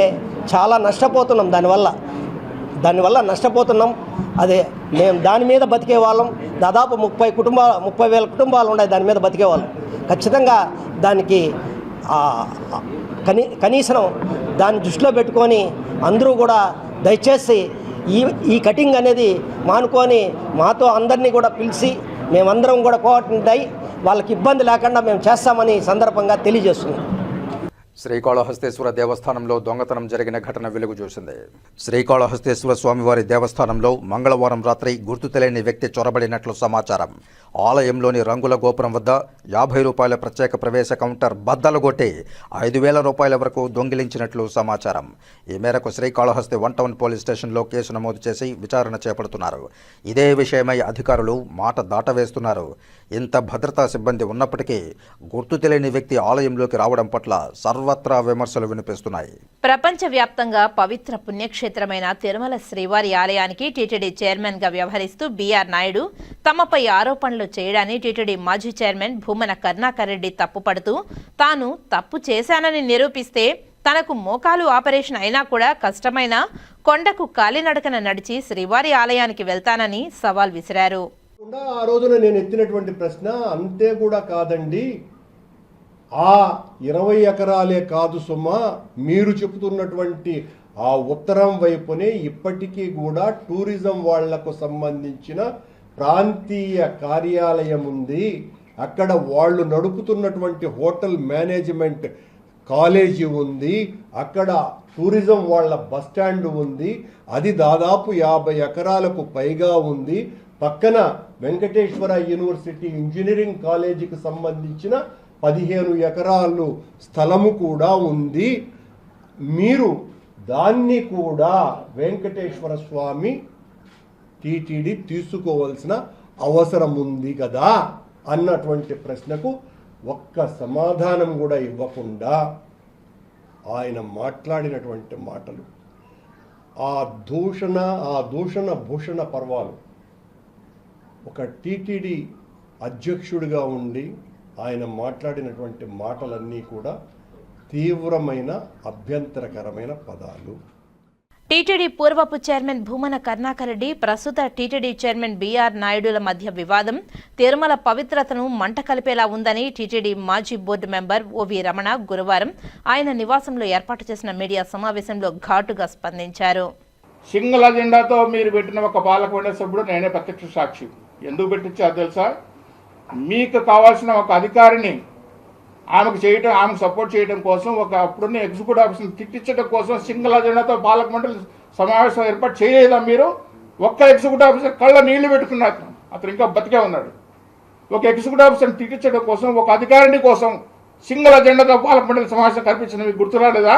[SPEAKER 12] చాలా నష్టపోతున్నాం దానివల్ల నష్టపోతున్నాం. అదే మేము దాని మీద బతికే వాళ్ళం. దాదాపు 30,000 కుటుంబాలు ఉన్నాయి దాని మీద బతికే వాళ్ళం. ఖచ్చితంగా దానికి కనీసం దాన్ని దృష్టిలో పెట్టుకొని అందరూ కూడా దయచేసి ఈ కటింగ్ అనేది మానుకొని మాతో అందరినీ కూడా పిలిచి మేమందరం కూడా కోఆర్డినేట్ అయ్యి వాళ్ళకి ఇబ్బంది లేకుండా మేము చేస్తామని సందర్భంగా తెలియజేస్తున్నాం.
[SPEAKER 7] శ్రీకాళహస్తీశ్వర దేవస్థానంలో దొంగతనం జరిగిన ఘటన వెలుగు చూసింది. శ్రీకాళహస్తీశ్వర స్వామివారి దేవస్థానంలో మంగళవారం రాత్రి గుర్తు తెలియని వ్యక్తి చొరబడినట్లు సమాచారం. ఆలయంలోని రంగుల గోపురం వద్ద 50 రూపాయల ప్రత్యేక ప్రవేశ కౌంటర్ బద్దలుగొట్టి 5,000 రూపాయల వరకు దొంగిలించినట్లు సమాచారం. ఈ మేరకు శ్రీకాళహస్తి 1 టౌన్ పోలీస్ స్టేషన్లో కేసు నమోదు చేసి విచారణ చేపడుతున్నారు. ఇదే విషయమై అధికారులు మాట దాటవేస్తున్నారు. ఇంత భద్రతా సిబ్బంది ఉన్నప్పటికీ గుర్తు తెలియని వ్యక్తి ఆలయంలోకి రావడం పట్ల సర్వత్రా విమర్శలు వినిపిస్తున్నాయి.
[SPEAKER 1] ప్రపంచవ్యాప్తంగా పవిత్ర పుణ్యక్షేత్రమైన తిరుమల శ్రీవారి ఆలయానికి టీటీడీ చైర్మన్ గా వ్యవహరిస్తూ బీఆర్ నాయుడు తమపై ఆరోపణలు చేయడాన్ని టీటీడీ మాజీ చైర్మన్ భూమన కరుణాకర్ రెడ్డి తప్పుపడుతూ, తాను తప్పు చేశానని నిరూపిస్తే తనకు మోకాలు ఆపరేషన్ అయినా కూడా కష్టమైన కొండకు కాలినడకన నడిచి శ్రీవారి ఆలయానికి వెళ్తానని సవాల్ విసిరారు.
[SPEAKER 13] ఆ రోజున నేను ఎత్తినటువంటి ప్రశ్న అంతే కూడా కాదండి, ఆ 20 ఎకరాలే కాదు సుమా, మీరు చెబుతున్నటువంటి ఆ ఉత్తరం వైపునే ఇప్పటికీ కూడా టూరిజం వాళ్లకు సంబంధించిన ప్రాంతీయ కార్యాలయం ఉంది. అక్కడ వాళ్ళు నడుపుతున్నటువంటి హోటల్ మేనేజ్మెంట్ కాలేజీ ఉంది. అక్కడ టూరిజం వాళ్ళ బస్టాండ్ ఉంది. అది దాదాపు 50 ఎకరాలకు పైగా ఉంది. పక్కన వెంకటేశ్వర యూనివర్సిటీ ఇంజనీరింగ్ కాలేజీకి సంబంధించిన 15 ఎకరాలు స్థలము కూడా ఉంది. మీరు దాన్ని కూడా వెంకటేశ్వర స్వామి టీటీడీ తీసుకోవాల్సిన అవసరం ఉంది కదా అన్నటువంటి ప్రశ్నకు ఒక్క సమాధానం కూడా ఇవ్వకుండా ఆయన మాట్లాడినటువంటి మాటలు, ఆ దూషణ భూషణ పర్వాలు, ఒక టీటీడీ అధ్యక్షుడిగా ఉండి ఆయన మాట్లాడినటువంటి మాటలన్నీ కూడా తీవ్రమైన అభ్యంతరకరమైన పదాలు.
[SPEAKER 1] టీటీడీ పూర్వపు చైర్మన్ భూమన కరుణాకర్ రెడ్డి, ప్రస్తుత టీటీడీ చైర్మన్ బీఆర్ నాయుడుల మధ్య వివాదం తిరుమల పవిత్రతను మంట కలిపేలా ఉందని టీటీడీ మాజీ బోర్డు మెంబర్ ఓవి రమణ గురువారం ఆయన నివాసంలో ఏర్పాటు చేసిన మీడియా సమావేశంలో ఘాటుగా స్పందించారు.
[SPEAKER 6] సింగిల్ అజెండాతో మీరు పెట్టిన ఒక పాలకమండలి సభ్యుడు నేనే ప్రత్యక్ష సాక్షి. ఎందుకు పెట్టించారు తెలుసా? మీకు కావాల్సిన ఒక అధికారిని ఆమెకు సపోర్ట్ చేయడం కోసం, అప్పుడున్న ఎగ్జిక్యూటివ్ ఆఫీసర్ని తిట్టించడం కోసం సింగిల్ అజెండాతో పాలక మండలి సమావేశం ఏర్పాటు చేయలేదా మీరు? ఒక్క ఎగ్జిక్యూటివ్ ఆఫీసర్ కళ్ళ నీళ్లు పెట్టుకున్నారు, అతను ఇంకా బతికే ఉన్నాడు. ఒక ఎగ్జిక్యూటివ్ ఆఫీసర్ని తిట్టించడం కోసం, ఒక అధికారిని కోసం సింగిల్ అజెండాతో పాలక మండలి సమావేశం కల్పించిన మీకు గుర్తు రాలేదా?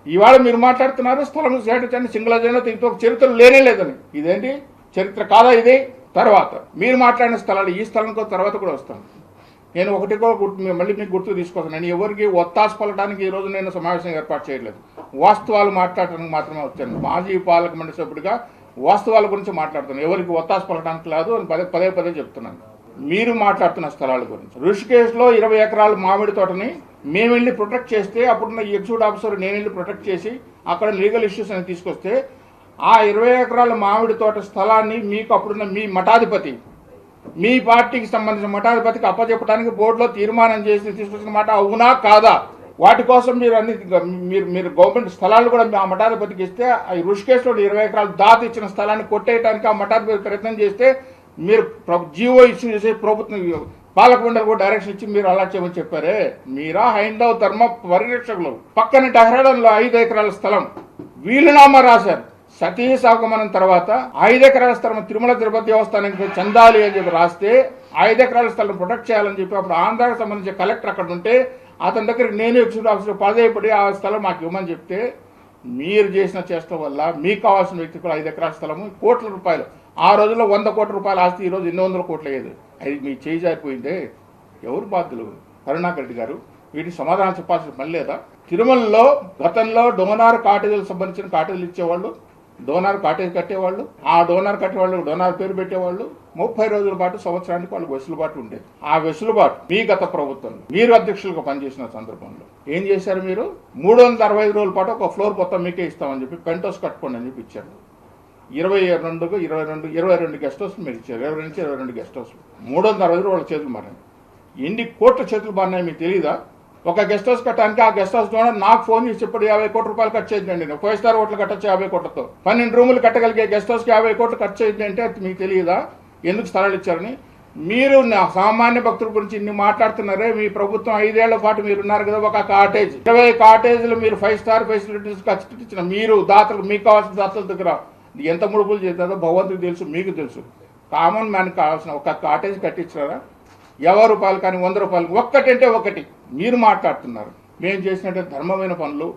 [SPEAKER 6] ఇవాళ మీరు మాట్లాడుతున్నారు స్థలం సేకరించండి, సింగిల్ అజెండాతో ఇంకొక చరిత్ర లేనే లేదని. ఇదేంటి చరిత్ర కాదా ఇది? తర్వాత మీరు మాట్లాడిన స్థలాలు, ఈ స్థలం తర్వాత కూడా వస్తాను.
[SPEAKER 14] నేను ఒకటి మళ్ళీ మీకు గుర్తు తీసుకొస్తాను. నేను ఎవరికి ఒత్తాసు పలకడానికి ఈరోజు నేను సమావేశం ఏర్పాటు చేయలేదు. వాస్తవాలు మాట్లాడటానికి మాత్రమే వచ్చాను. మాజీ పాలక మండలి సభ్యుడిగా వాస్తవాల గురించి మాట్లాడుతున్నాను. ఎవరికి ఒత్తాసు పలకడానికి లేదు అని పదే పదే చెప్తున్నాను. మీరు మాట్లాడుతున్న స్థలాల గురించి, ఋషికేశ్లో 20 ఎకరాల మామిడి తోటని మేము వెళ్ళి ప్రొటెక్ట్ చేస్తే, అప్పుడున్న ఎగ్జిక్యూటివ్ ఆఫీసర్ నేను వెళ్ళి ప్రొటెక్ట్ చేసి అక్కడ లీగల్ ఇష్యూస్ అని తీసుకొస్తే, ఆ 20 ఎకరాల మామిడి తోట స్థలాన్ని మీకు అప్పుడున్న మీ మఠాధిపతి, మీ పార్టీకి సంబంధించిన మఠాధిపతికి అప్పచెప్పడానికి బోర్డులో తీర్మానం చేసి తీసుకొచ్చిన మాట అవునా కాదా? వాటి కోసం మీరు గవర్నమెంట్ స్థలాలు కూడా ఆ మఠాధిపతికి ఇస్తే, ఆ ఋషికేశ్లో 20 ఎకరాలు దాత ఇచ్చిన స్థలాన్ని కొట్టేయడానికి ఆ మఠాధిపతి ప్రయత్నం చేస్తే మీరు జీవో ఇష్యూ చేసి ప్రభుత్వం పాలక మండలి కూడా డైరెక్షన్ ఇచ్చి మీరు అలా చేయమని చెప్పారే. మీరా హైందవ ధర్మ పరిరక్షకులు. పక్కన డహ్రాడంలో 5 ఎకరాల స్థలం వీలునామా రాశారు. సతీ సాగమనం తర్వాత 5 ఎకరాల స్థలం తిరుమల తిరుపతి దేవస్థానానికి చెందాలి అని చెప్పి రాస్తే 5 ఎకరాల స్థలం ప్రొటెక్ట్ చేయాలని చెప్పి అప్పుడు ఆంధ్రాకి సంబంధించిన కలెక్టర్ అక్కడ ఉంటే అతని దగ్గరికి నేను ఎగ్జిక్యూటివ్ ఆఫీసర్ పదేపడి ఆ స్థలం మాకు ఇవ్వమని చెప్తే, మీరు చేసిన చేష్ట వల్ల మీకు కావాల్సిన వ్యక్తికి 5 ఎకరాల స్థలము కోట్ల రూపాయలు, ఆ రోజుల్లో 100 కోట్ల రూపాయల ఆస్తి ఈరోజు 800 కోట్లు అయ్యేది. అది మీ చేయి జారిపోయిందే. ఎవరు బాధ్యులు? కరుణాకర్ రెడ్డి గారు వీటికి సమాధానం చెప్పాల్సిన పని లేదా? తిరుమలలో గతంలో డోనార్ కాటేజీలకు సంబంధించిన కాటేజీలు ఇచ్చేవాళ్ళు, డోనార్ కాటేజ్ కట్టేవాళ్ళు, ఆ డోనార్ కట్టేవాళ్ళు డోనార్ పేరు పెట్టేవాళ్ళు. 30 రోజుల పాటు సంవత్సరానికి వాళ్ళకి వెసులుబాటు ఉండేది. ఆ వెసులుబాటు మీ గత ప్రభుత్వంలో మీరు అధ్యక్షులుగా పనిచేసిన సందర్భంలో ఏం చేశారు? మీరు 365 రోజుల పాటు ఒక ఫ్లోర్ మొత్తం మీకే ఇస్తామని చెప్పి పెంటోస్ కట్టుకోండి అని చెప్పి ఇచ్చారు. 22 గెస్ట్ హౌస్ మీరు ఇచ్చారు. 22 నుంచి 22 గెస్ట్ హౌస్ 360 రోజులు వాళ్ళ చేతులు మారండి. ఎన్ని కోట్ల చేతులు మారినాయి మీకు తెలియదా? ఒక గెస్ట్ హౌస్ కట్టడానికి ఆ గెస్ట్ హౌస్ ద్వారా నాకు ఫోన్ చేసి చెప్పాడు 50 కోట్ల రూపాయలు ఖర్చు అయిందండి. 5 స్టార్ హోటల్ కట్టచ్చు 50 కోట్లతో. 12 రూములు కట్టగలిగే గెస్ట్ హౌస్కి 50 కోట్లు ఖర్చు అయింది అంటే మీకు తెలియదా ఎందుకు స్థలాలు ఇచ్చారని? మీరు సామాన్య భక్తుల గురించి ఇన్ని మాట్లాడుతున్నారే. మీ ప్రభుత్వం 5 ఏళ్ల పాటు మీరు ఉన్నారు కదా. ఒక కాటేజ్ 20 కాటేజీలు మీరు 5 స్టార్ ఫెసిలిటీస్ ఖర్చు ఇచ్చిన మీరు దాతలు, మీకు కావాల్సిన దాతల దగ్గర ఎంత ముడుపులు చేస్తారో భగవంతుడికి తెలుసు, మీకు తెలుసు. కామన్ మ్యాన్కి కావాల్సిన ఒక కాటేజ్ కట్టించారా? 50 రూపాయలు కానీ 100 రూపాయలు ఒక్కటంటే ఒకటి మీరు మాట్లాడుతున్నారు. మేము చేసినట్టు ధర్మమైన పనులు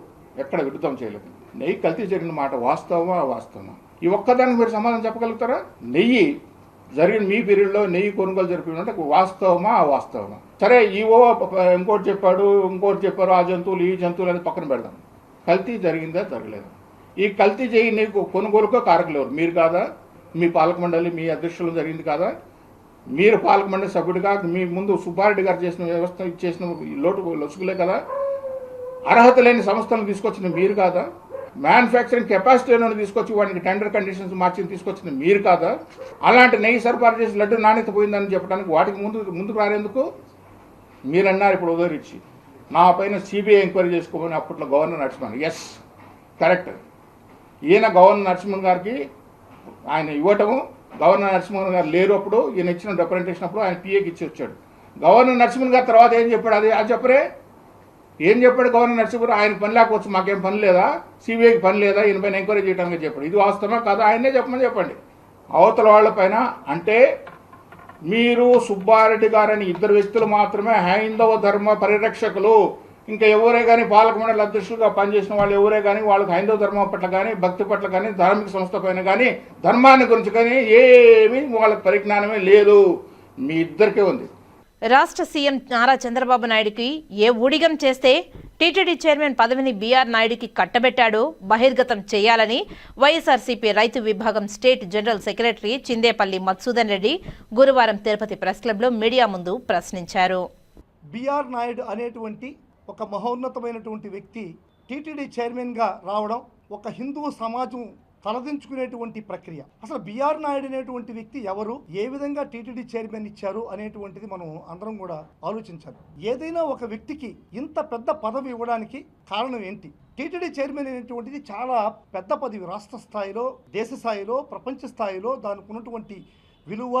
[SPEAKER 14] ఎక్కడ విరుద్ధం చేయలేదు. నెయ్యి కల్తీ జరిగిన మాట వాస్తవమా అవాస్తవమా? ఈ ఒక్కదానికి మీరు సమాధానం చెప్పగలుగుతారా? నెయ్యి జరిగిన మీ పీరియడ్లో నెయ్యి కొనుగోలు జరిపినంటే వాస్తవమా అవాస్తవమా? సరే, ఈవో ఇంకోటి చెప్పారు, ఆ జంతువులు ఈ జంతువులు అనేది పక్కన పెడదాం. కల్తీ జరిగిందా జరగలేదు? ఈ కల్తీ చేయి నీకు కొనుగోలుకో కారకులు ఎవరు? మీరు కాదా? మీ పాలక మండలి, మీ అధ్యక్షులు జరిగింది కాదా? మీరు పాలక మండలి సభ్యుడిగా మీ ముందు సుబ్బారెడ్డి గారు చేసిన వ్యవస్థ చేసిన లొసుగులే కదా? అర్హత లేని సంస్థలను తీసుకొచ్చిన మీరు కాదా? మ్యానుఫ్యాక్చరింగ్ కెపాసిటీలను తీసుకొచ్చి వాటికి టెండర్ కండిషన్స్ మార్చి తీసుకొచ్చిన మీరు కాదా? అలాంటి నెయ్యి సరఫరా చేసి లడ్డు నాణ్యత పోయిందని చెప్పడానికి వాటికి ముందుకు రారేందుకు? మీరన్నారు ఇప్పుడు ఉదయరిచ్చి నా పైన సిబిఐ ఎంక్వైరీ చేసుకోమని అప్పట్లో గవర్నర్ నరసింహన్. Yes, correct. ఈయన గవర్నర్ నరసింహన్ గారికి ఆయన ఇవ్వటము, గవర్నర్ నరసింహన్ గారు లేరు అప్పుడు, ఈయన ఇచ్చిన రిప్రజెంటేషన్ అప్పుడు ఆయన పిఏకి ఇచ్చి వచ్చాడు. గవర్నర్ నరసింహన్ గారు తర్వాత ఏం చెప్పాడు? అది చెప్పరే. ఏం చెప్పాడు గవర్నర్ నరసింహన్? ఆయన పని లేకపోవచ్చు, మాకేం పని లేదా, సిబిఐకి పని లేదా, ఈయన పైన ఎంక్వైరీ చేయడానికి చెప్పాడు. ఇది వాస్తవమా కాదా? ఆయనే చెప్పండి. అవతల వాళ్ళ పైన అంటే మీరు సుబ్బారెడ్డి గారని 2 వ్యక్తులు మాత్రమే హైందవ ధర్మ పరిరక్షకులు. ఇంకా ఎవరే కానీ పాలక మండలి అధ్యక్షులుగా పనిచేసిన వాళ్ళు ఎవరే కానీ వాళ్ళకి హైందవ ధర్మం పట్ల కానీ, భక్తి పట్ల కానీ, ధార్మిక సంస్థ పైన కానీ, ధర్మాన్ని గురించి కానీ ఏమీ వాళ్ళకి పరిజ్ఞానమే లేదు. మీ ఇద్దరికే ఉంది.
[SPEAKER 1] రాష్ట్ర సీఎం నారా చంద్రబాబు నాయుడుకి ఏ ఊడిగం చేస్తే టీటీడీ చైర్మన్ పదవిని బీఆర్ నాయుడుకి కట్టబెట్టాడో బహిర్గతం చేయాలని వైఎస్ఆర్సీపీ రైతు విభాగం state general secretary Chindepalli Madhusudan Reddy గురువారం తిరుపతి ప్రెస్ క్లబ్లో మీడియా ముందు ప్రశ్నించారు.
[SPEAKER 15] బీఆర్ నాయుడు అనేటువంటి ఒక మహోన్నతమైనటువంటి వ్యక్తి టీటీడీ చైర్మన్గా రావడం ఒక హిందూ సమాజం తలదించుకునేటువంటి ప్రక్రియ. అసలు బీఆర్ నాయుడు అనేటువంటి వ్యక్తి ఎవరు, ఏ విధంగా టీటీడీ చైర్మన్ ఇచ్చారు అనేటువంటిది మనం అందరం కూడా ఆలోచించాలి. ఏదైనా ఒక వ్యక్తికి ఇంత పెద్ద పదవి ఇవ్వడానికి కారణం ఏంటి? టీటీడీ చైర్మన్ అనేటువంటిది చాలా పెద్ద పదవి. రాష్ట్ర స్థాయిలో, దేశ స్థాయిలో, ప్రపంచ స్థాయిలో దానికి ఉన్నటువంటి విలువ,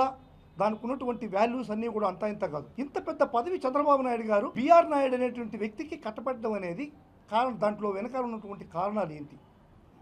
[SPEAKER 15] దానికి ఉన్నటువంటి వాల్యూస్ అన్నీ కూడా అంతా ఇంత కాదు. ఇంత పెద్ద పదవి చంద్రబాబు నాయుడు గారు బీఆర్ నాయుడు అనేటువంటి వ్యక్తికి కట్టబెట్టడం అనేది కారణం. దాంట్లో వెనకాల ఉన్నటువంటి కారణాలు ఏంటి?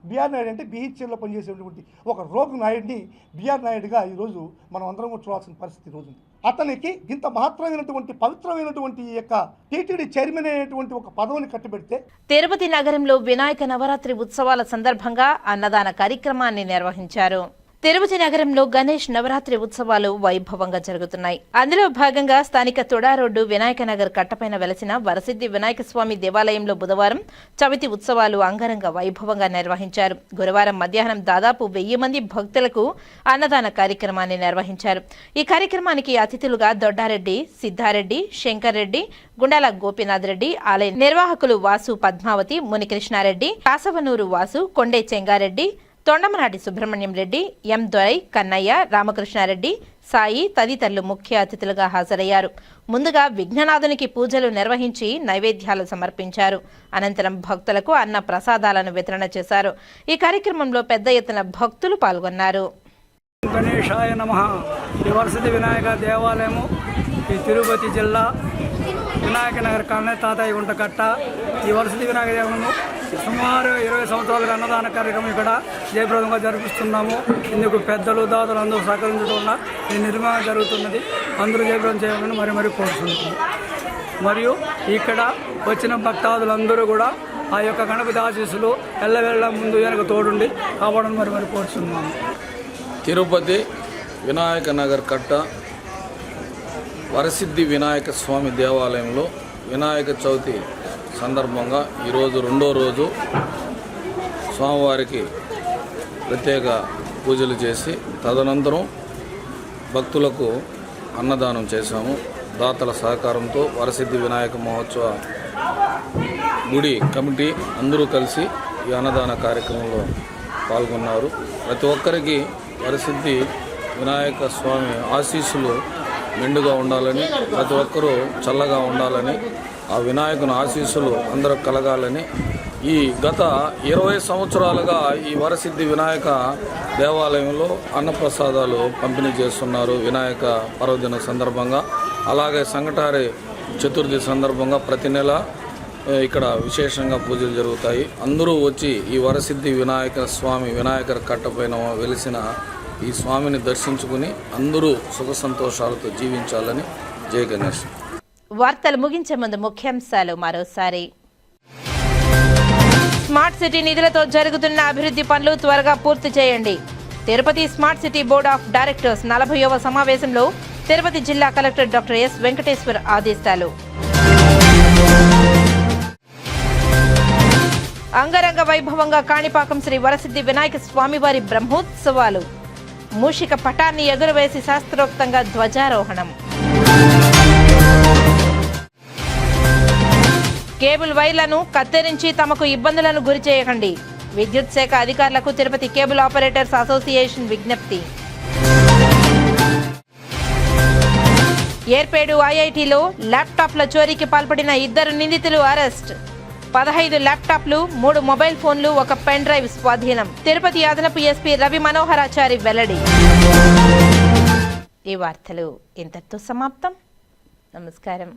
[SPEAKER 15] బీఆర్ నాయుడు అంటే బీహెచ్ఎల్లో పనిచేసేటువంటి ఒక రోగ్ నాయుడిని బీఆర్ నాయుడుగా ఈరోజు మనం అందరం చూడాల్సిన పరిస్థితి రోజు ఉంది. అతనికి ఇంత మహత్తరమైనటువంటి పవిత్రమైనటువంటి ఈ యొక్క టీటీడీ చైర్మన్ అనేటువంటి ఒక పదవిని కట్టబెడితే.
[SPEAKER 1] తిరుపతి నగరంలో వినాయక నవరాత్రి ఉత్సవాల సందర్భంగా అన్నదాన కార్యక్రమాన్ని నిర్వహించారు. తిరుపతి నగరంలో గణేష్ నవరాత్రి ఉత్సవాలు వైభవంగా జరుగుతున్నాయి. అందులో భాగంగా స్థానిక తుడా రోడ్డు వినాయక నగర్ కట్టపైన వెలసిన వరసిద్ధి వినాయక స్వామి దేవాలయంలో బుధవారం చవితి ఉత్సవాలు అంగరంగ వైభవంగా నిర్వహించారు. గురువారం మధ్యాహ్నం దాదాపు 1000 మంది భక్తులకు అన్నదాన కార్యక్రమాన్ని నిర్వహించారు. ఈ కార్యక్రమానికి అతిథులుగా దొడ్డారెడ్డి, సిద్ధారెడ్డి, శంకర్ రెడ్డి, గుండాల గోపీనాథ్ రెడ్డి, ఆలయ నిర్వాహకులు వాసు పద్మావతి, మునికృష్ణారెడ్డి, కాసవనూరు వాసు, కొండే చెంగారెడ్డి, తొండమనాటి సుబ్రహ్మణ్యం రెడ్డి, ఎం దొరై, కన్నయ్య, రామకృష్ణారెడ్డి, సాయి తదితరులు ముఖ్య అతిథులుగా హాజరయ్యారు. ముందుగా విఘ్ననాథునికి పూజలు నిర్వహించి నైవేద్యాలు సమర్పించారు. అనంతరం భక్తులకు అన్న ప్రసాదాలను వితరణ చేశారు. ఈ కార్యక్రమంలో పెద్ద ఎత్తున భక్తులు పాల్గొన్నారు.
[SPEAKER 16] గణేశాయ నమః. ఈ వరసిద్ధి వినాయక దేవాలయము ఈ తిరుపతి జిల్లా వినాయక నగర్ కాలనీ తాతయ్య గుంట కట్ట. ఈ వరసిద్ధి వినాయక దేవాలయము సుమారు 20 సంవత్సరాలుగా అన్నదాన కార్యక్రమం ఇక్కడ జయప్రదంగా జరిపిస్తున్నాము. ఇందుకు పెద్దలు దాతలు అందరూ సహకరించడం వల్ల ఈ నిర్మాణం జరుగుతున్నది. అందరూ జయప్రదం చేయాలని మరి కోరుతున్నాము. మరియు ఇక్కడ వచ్చిన భక్తాదులందరూ కూడా ఆ యొక్క గణపతి ఆశీస్సులు ఎల్లవేళ ముందు వెనక తోడుండి కాపాడని మరి కోరుతున్నాము.
[SPEAKER 8] తిరుపతి వినాయక నగర్ కట్ట వరసిద్ధి వినాయక స్వామి దేవాలయంలో వినాయక చవితి సందర్భంగా ఈరోజు 2వ రోజు స్వామివారికి ప్రత్యేక పూజలు చేసి తదనంతరం భక్తులకు అన్నదానం చేశాము. దాతల సహకారంతో వరసిద్ధి వినాయక మహోత్సవ గుడి కమిటీ అందరూ కలిసి ఈ అన్నదాన కార్యక్రమంలో పాల్గొన్నారు. ప్రతి ఒక్కరికి వరసిద్ధి వినాయక స్వామి ఆశీస్సులు మెండుగా ఉండాలని, ప్రతి ఒక్కరూ చల్లగా ఉండాలని, ఆ వినాయకుని ఆశీస్సులు అందరూ కలగాలని ఈ గత 20 సంవత్సరాలుగా ఈ వరసిద్ధి వినాయక దేవాలయంలో అన్నప్రసాదాలు పంపిణీ చేస్తున్నారు. వినాయక పర్వదిన సందర్భంగా అలాగే సంకటారి చతుర్థి సందర్భంగా ప్రతి నెల ఇక్కడ విశేషంగా పూజలు జరుగుతాయి. అందరూ వచ్చి ఈ వరసిద్ధి వినాయక స్వామి వినాయకర్ కట్టపైన వెలిసిన ఈ స్వామిని దర్శించుకుని అందరూ సుఖ సంతోషాలతో జీవించాలని. జై గణేష్.
[SPEAKER 1] వార్తలు ముగించే ముందు ముఖ్యాంశాలు మరోసారి. స్మార్ట్ సిటీ నిధులతో జరుగుతున్న అభివృద్ధి పనులు త్వరగా పూర్తి చేయండి. Tirupati smart city board of directors 40వ సమావేశంలో తిరుపతి జిల్లా కలెక్టర్ డాక్టర్ ఎస్ వెంకటేశ్వర్ ఆదేశాలు. అంగరంగ వైభవంగా కాణిపాకం శ్రీ వరసిద్ధి వినాయక స్వామివారి బ్రహ్మోత్సవాలు. మూషిక పటాన్ని ఎగురవేసి శాస్త్రోక్తంగా ధ్వజారోహణం. కేబుల్ వైర్లను కత్తిరించి తమకు ఇబ్బందులను గురి చేయకండి. విద్యుత్ శాఖ అధికారులకు తిరుపతి కేబుల్ ఆపరేటర్స్ అసోసియేషన్ విజ్ఞప్తి. ఏర్పేడు ఐఐటీలో ల్యాప్టాప్ల చోరీకి పాల్పడిన 2 నిందితులు అరెస్ట్. 15 ల్యాప్టాప్లు, 3 మొబైల్ ఫోన్లు, 1 పెన్ డ్రైవ్ స్వాధీనం. తిరుపతి అదనపు ఎస్పీ రవి మనోహరాచారి వెల్లడి. ఈ వార్తలు ఇంతటితో సమాప్తం. నమస్కారం.